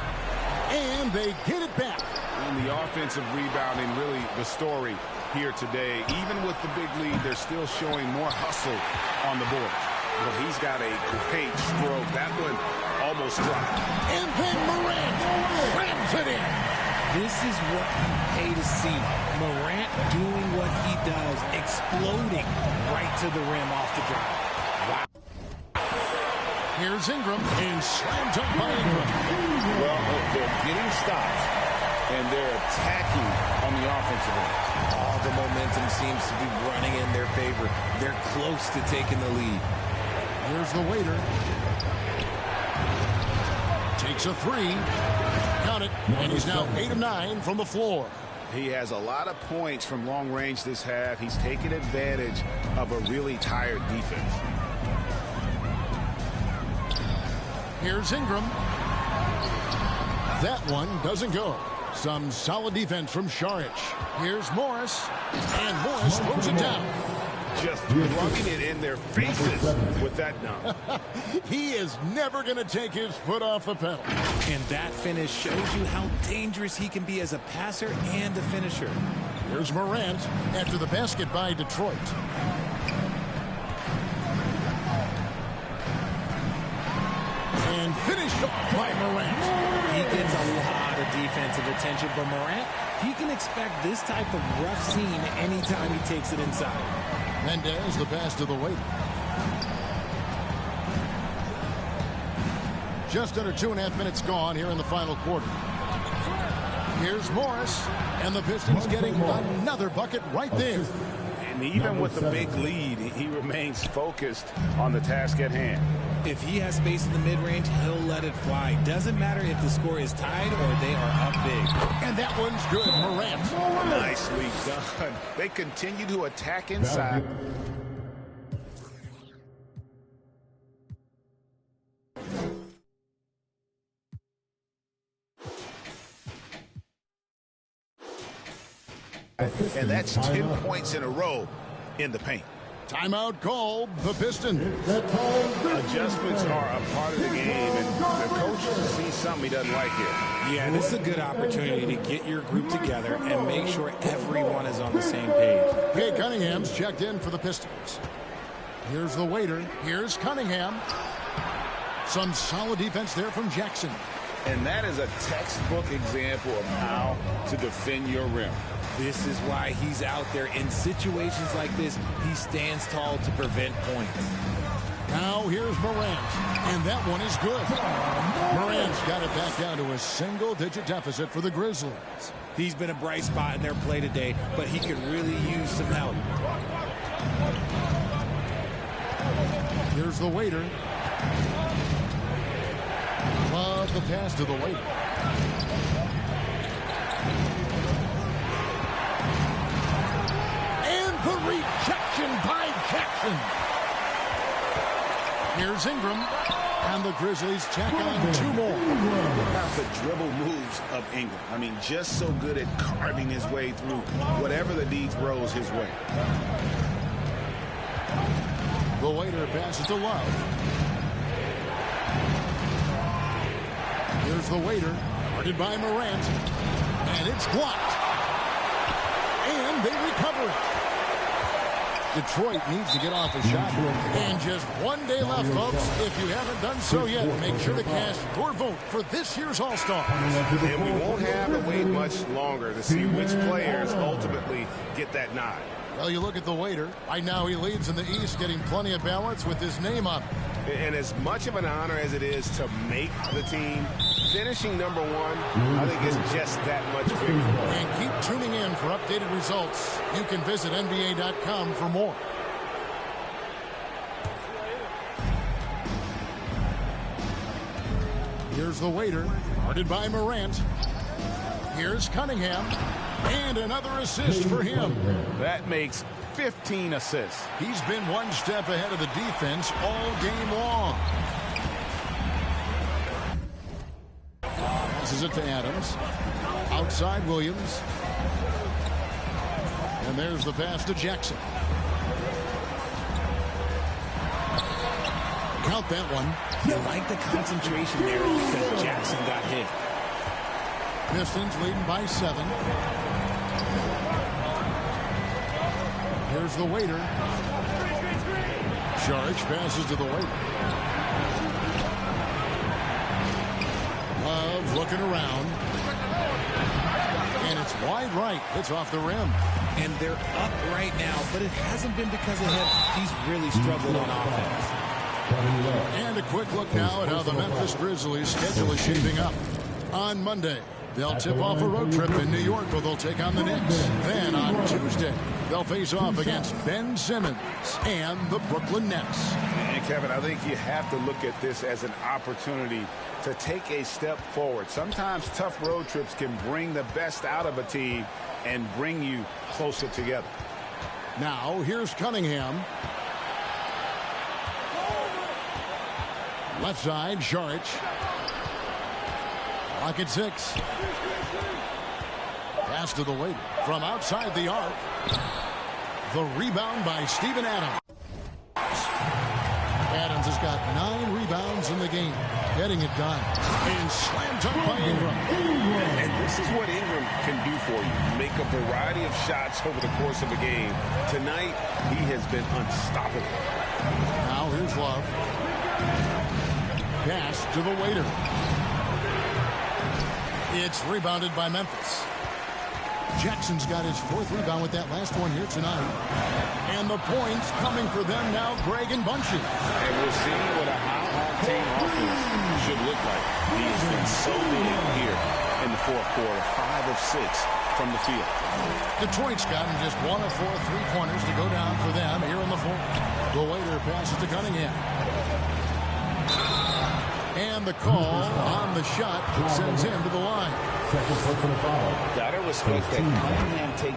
And they get it back. And the offensive rebounding, really the story here today. Even with the big lead, they're still showing more hustle on the board. Well, he's got a great stroke. That one almost dropped. And then Morant slams it in. This is what you pay to see. Morant doing what he does, exploding right to the rim off the drive. Wow. Here's Ingram, and slam dunk by Ingram. Well, they're getting stops, and they're attacking on the offensive end. All the momentum seems to be running in their favor. They're close to taking the lead. Here's the waiter. Takes a 3. Count it, and he's now 8 of 9 from the floor. He has a lot of points from long range this half. He's taken advantage of a really tired defense. Here's Ingram. That one doesn't go. Some solid defense from Šarić. Here's Morris. And Morris throws it down. Just rubbing it in their faces with that dunk. He is never going to take his foot off the pedal. And that finish shows you how dangerous he can be as a passer and a finisher. Here's Morant after the basket by Detroit. And finished off by Morant. He gets a lot of defensive attention, but Morant, he can expect this type of rough scene anytime he takes it inside. Mendez, the pass to the waiter. Just under 2.5 minutes gone here in the final quarter. Here's Morris, and the Pistons getting another bucket right there. And even with the big lead, he remains focused on the task at hand. If he has space in the mid-range, he'll let it fly. Doesn't matter if the score is tied or they are up big. And that one's good, Morant. Nicely done. They continue to attack inside. And that's 10 points in a row in the paint. Timeout called, the Pistons. Adjustments are a part of the game, and the coach sees something he doesn't like here. Yeah, this is a good opportunity to get your group together and make sure everyone is on the same page. Cade Cunningham's checked in for the Pistons. Here's the waiter. Here's Cunningham. Some solid defense there from Jackson. And that is a textbook example of how to defend your rim. This is why he's out there. In situations like this, he stands tall to prevent points. Now here's Morant, and that one is good. Morant's got it back down to a single-digit deficit for the Grizzlies. He's been a bright spot in their play today, but he could really use some help. Here's the waiter. Love the pass to the waiter. And the rejection by Jackson. Here's Ingram. And the Grizzlies check on two more. About the dribble moves of Ingram. I mean, just so good at carving his way through whatever the D throws his way. The waiter passes to Love. Here's the waiter, guarded by Morant. And it's blocked. And they recover it. Detroit needs to get off a shot. And just 1 day left, folks. If you haven't done so yet, make sure to cast your vote for this year's All-Star. And we won't have to wait much longer to see which players ultimately get that nod. Well, you look at the waiter. Right now he leads in the East, getting plenty of balance with his name up. And as much of an honor as it is to make the team, finishing number one, I think is just that much bigger. And keep tuning in for updated results. You can visit NBA.com for more. Here's the waiter, guarded by Morant. Here's Cunningham. And another assist for him. That makes 15 assists. He's been one step ahead of the defense all game long. Passes it to Adams. Outside Williams. And there's the pass to Jackson. Count that one. You like the concentration there because Jackson got hit. Pistons leading by 7. Here's the waiter. Saric passes to the waiter. Love looking around. And it's wide right. It's off the rim. And they're up right now, but it hasn't been because of him. He's really struggled on offense. And a quick look now at how the Memphis Grizzlies' schedule is shaping up. On Monday, they'll tip off a road trip in New York where they'll take on the Knicks. Then on Tuesday, they'll face off against Ben Simmons and the Brooklyn Nets. And Kevin, I think you have to look at this as an opportunity to take a step forward. Sometimes tough road trips can bring the best out of a team and bring you closer together. Now, here's Cunningham. Left side, Saric. Clock at 6. Pass to the waiter from outside the arc. The rebound by Steven Adams. Adams has got 9 rebounds in the game. Getting it done. And slammed up by Ingram. And this is what Ingram can do for you. Make a variety of shots over the course of a game. Tonight, he has been unstoppable. Now here's Love. Pass to the waiter. It's rebounded by Memphis. Jackson's got his 4th rebound with that last one here tonight. And the points coming for them now, Greg and Bunchy. And we're seeing what a high-octane offense should look like. He's been so big here in the 4th quarter, 5 of 6 from the field. Detroit's gotten just 1 of 4 3-pointers to go down for them here in the 4th. The waiter passes to Cunningham. And the call on the shot sends him to the line. Gotta respect that Cunningham take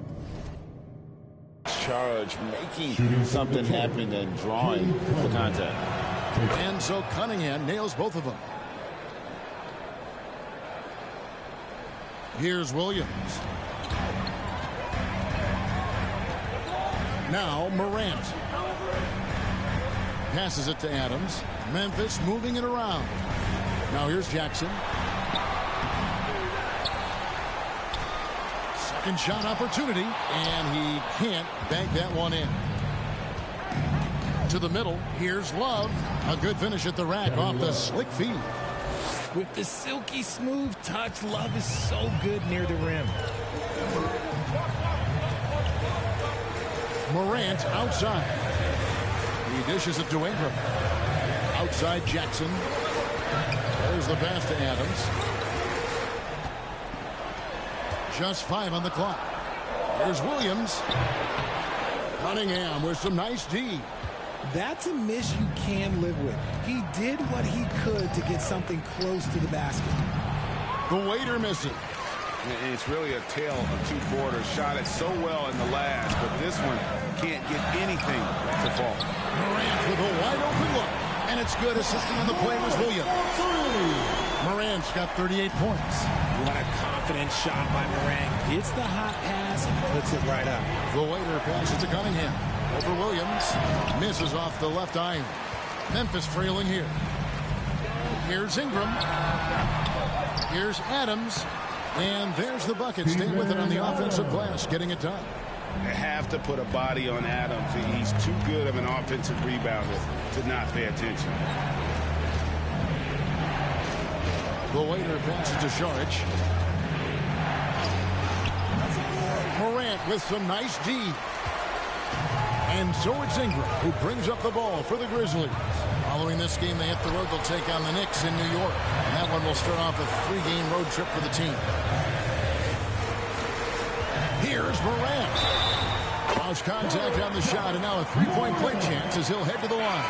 charge, making something happen and drawing the contact. And so Cunningham nails both of them. Here's Williams. Now Morant. Passes it to Adams. Memphis moving it around. Now here's Jackson. Second shot opportunity, and he can't bank that one in. To the middle, here's Love. A good finish at the rack off the slick feed. With the silky smooth touch, Love is so good near the rim. Morant outside. He dishes it to Ingram. Outside Jackson. There's the pass to Adams. Just 5 on the clock. Here's Williams. Cunningham with some nice D. That's a miss you can live with. He did what he could to get something close to the basket. The waiter misses. And it's really a tale of two quarters. Shot it so well in the last, but this one can't get anything to fall. Morant with a wide open look. And it's good. Assisting on the play was Williams. Morant's got 38 points. What a confident shot by Morant. Gets the hot pass and puts it right up. The waiter passes to Cunningham. Over Williams. Misses off the left iron. Memphis trailing here. Here's Ingram. Here's Adams. And there's the bucket. Stay with it on the offensive glass. Getting it done. They have to put a body on Adams. He's too good of an offensive rebounder to not pay attention. The waiter passes to Šarić. Morant with some nice D. And so it's Ingram who brings up the ball for the Grizzlies. Following this game, they hit the road. They'll take on the Knicks in New York. And that one will start off a 3-game road trip for the team. Here's Morant. Lost contact on the shot, and now a 3-point play chance as he'll head to the line.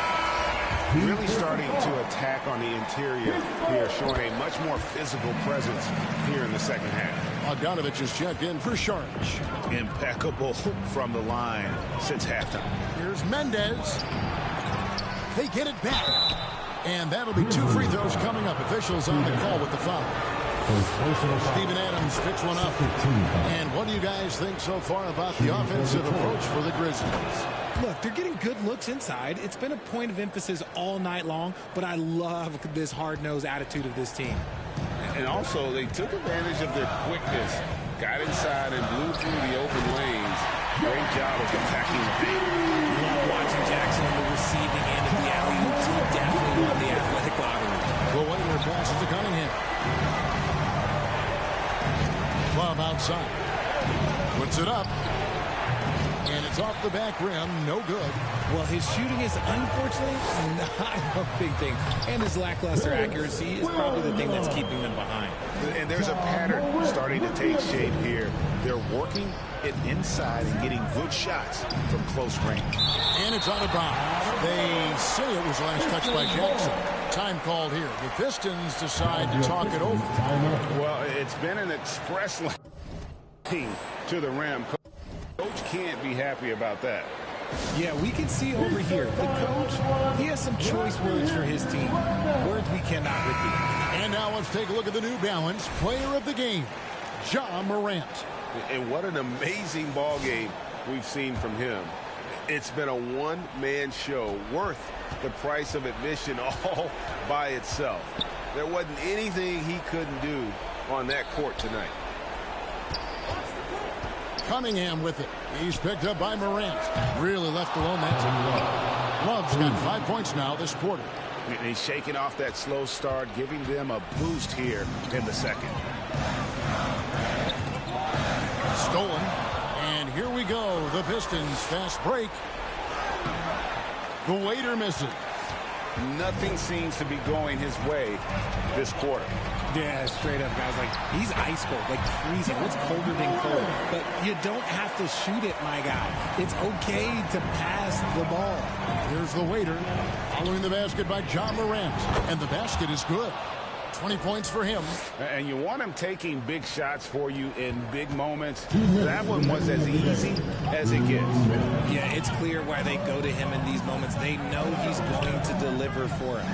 Really starting to attack on the interior here, showing a much more physical presence here in the second half. Bogdanovich is checked in for Šarić. Impeccable from the line since halftime. Here's Mendez. They get it back. And that'll be 2 free throws coming up. Officials on the call with the foul. Steven Adams picks one up. And what do you guys think so far about the offensive approach for the Grizzlies? Look, they're getting good looks inside. It's been a point of emphasis all night long, but I love this hard-nosed attitude of this team. And also, they took advantage of their quickness, got inside and blew through the open lanes. Great job of attacking the paint. Love watching Jackson on the receiving end of the alley-oops. He definitely won the athletic lottery. The waiter passes to Cunningham. Love outside. Puts it up. And it's off the back rim. No good. Well, his shooting is unfortunately not a big thing. And his lackluster accuracy is probably the thing that's keeping them behind. And there's a pattern starting to take shape here. They're working it inside and getting good shots from close range. And it's out of bounds. They say it was last touched by Jackson. Time called here. The Pistons decide to talk it over. Well, it's been an express lane to the rim. Coach can't be happy about that. Yeah, we can see over here. The coach, he has some choice words for his team. Words we cannot repeat. And now let's take a look at the New Balance player of the game, Ja Morant. And what an amazing ball game we've seen from him. It's been a one-man show worth the price of admission all by itself. There wasn't anything he couldn't do on that court tonight. Cunningham with it. He's picked up by Morant. Really left alone that time. Love's got 5 points now this quarter. And he's shaking off that slow start, giving them a boost here in the second. Stolen. And here we go. The Pistons fast break. The waiter misses. Nothing seems to be going his way this quarter. Yeah, straight up, guys. Like, he's ice cold, like freezing. What's colder than cold? But you don't have to shoot it, my guy. It's okay to pass the ball. Here's the waiter. Following the basket by Ja Morant. And the basket is good. 20 points for him. And you want him taking big shots for you in big moments. That one was as easy as it gets. Yeah, it's clear why they go to him in these moments. They know he's going to deliver for him.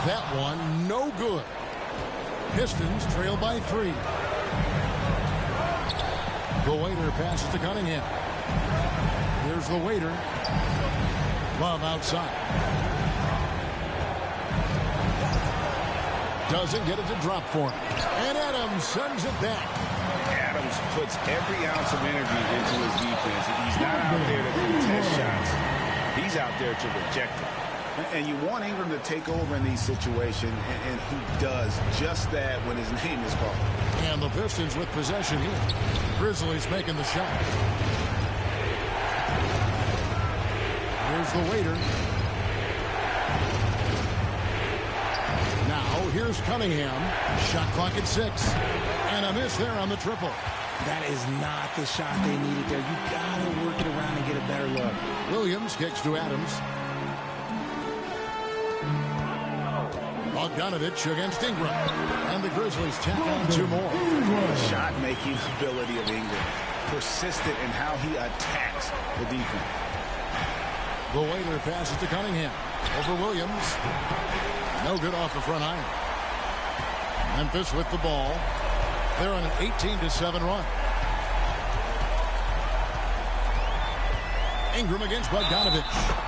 That one, no good. Pistons trail by 3. The waiter passes to Cunningham. Here's the waiter. Love outside. Doesn't get it to drop for him. And Adams sends it back. Adams puts every ounce of energy into his defense. He's not out there to contest shots. He's out there to reject them. And you want Ingram to take over in these situations, and he does just that when his name is called. And the Pistons with possession here. Grizzlies making the shot. Here's the waiter. Here's Cunningham. Shot clock at 6. And a miss there on the triple. That is not the shot they needed there. You got to work it around and get a better look. Williams kicks to Adams. Bogdanovich against Ingram. And the Grizzlies tack on 2 more. Shot-making ability of Ingram. Persistent in how he attacks the defense. The Waiter passes to Cunningham. Over Williams. No good off the front iron. Memphis with the ball. They're on an 18-7 run. Ingram against Bogdanovich.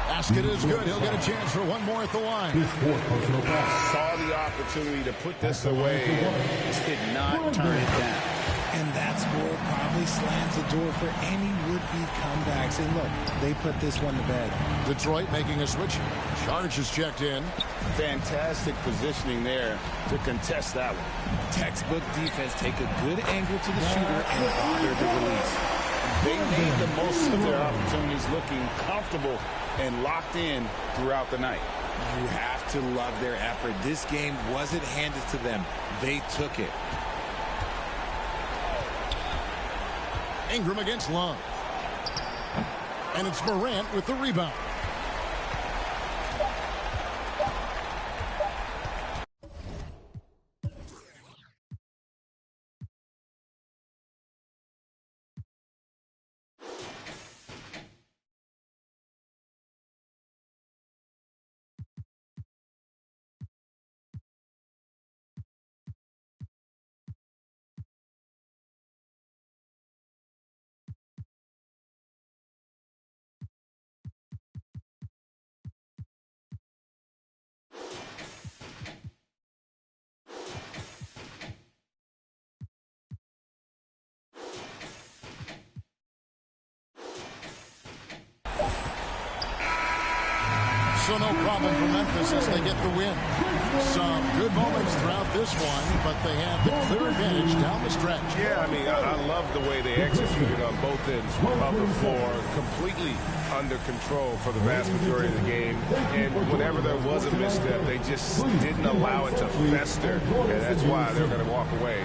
Basket is good. He'll get a chance for one more at the line. Saw the opportunity to put this away and did not turn it down. And that score probably slams the door for any would-be comebacks. And look, they put this one to bed. Detroit making a switch. Charge is checked in. Fantastic positioning there to contest that one. Textbook defense. Take a good angle to the shooter and bother the release. They made the most of their opportunities, looking comfortable and locked in throughout the night. You have to love their effort. This game wasn't handed to them. They took it. Ingram against Love. And it's Morant with the rebound. So no problem for Memphis as they get the win. Some good moments throughout this one, but they have the clear advantage down the stretch. Yeah, I mean, I love the way they executed on both ends of the floor, completely under control for the vast majority of the game. And whenever there was a misstep, they just didn't allow it to fester, and that's why they're going to walk away.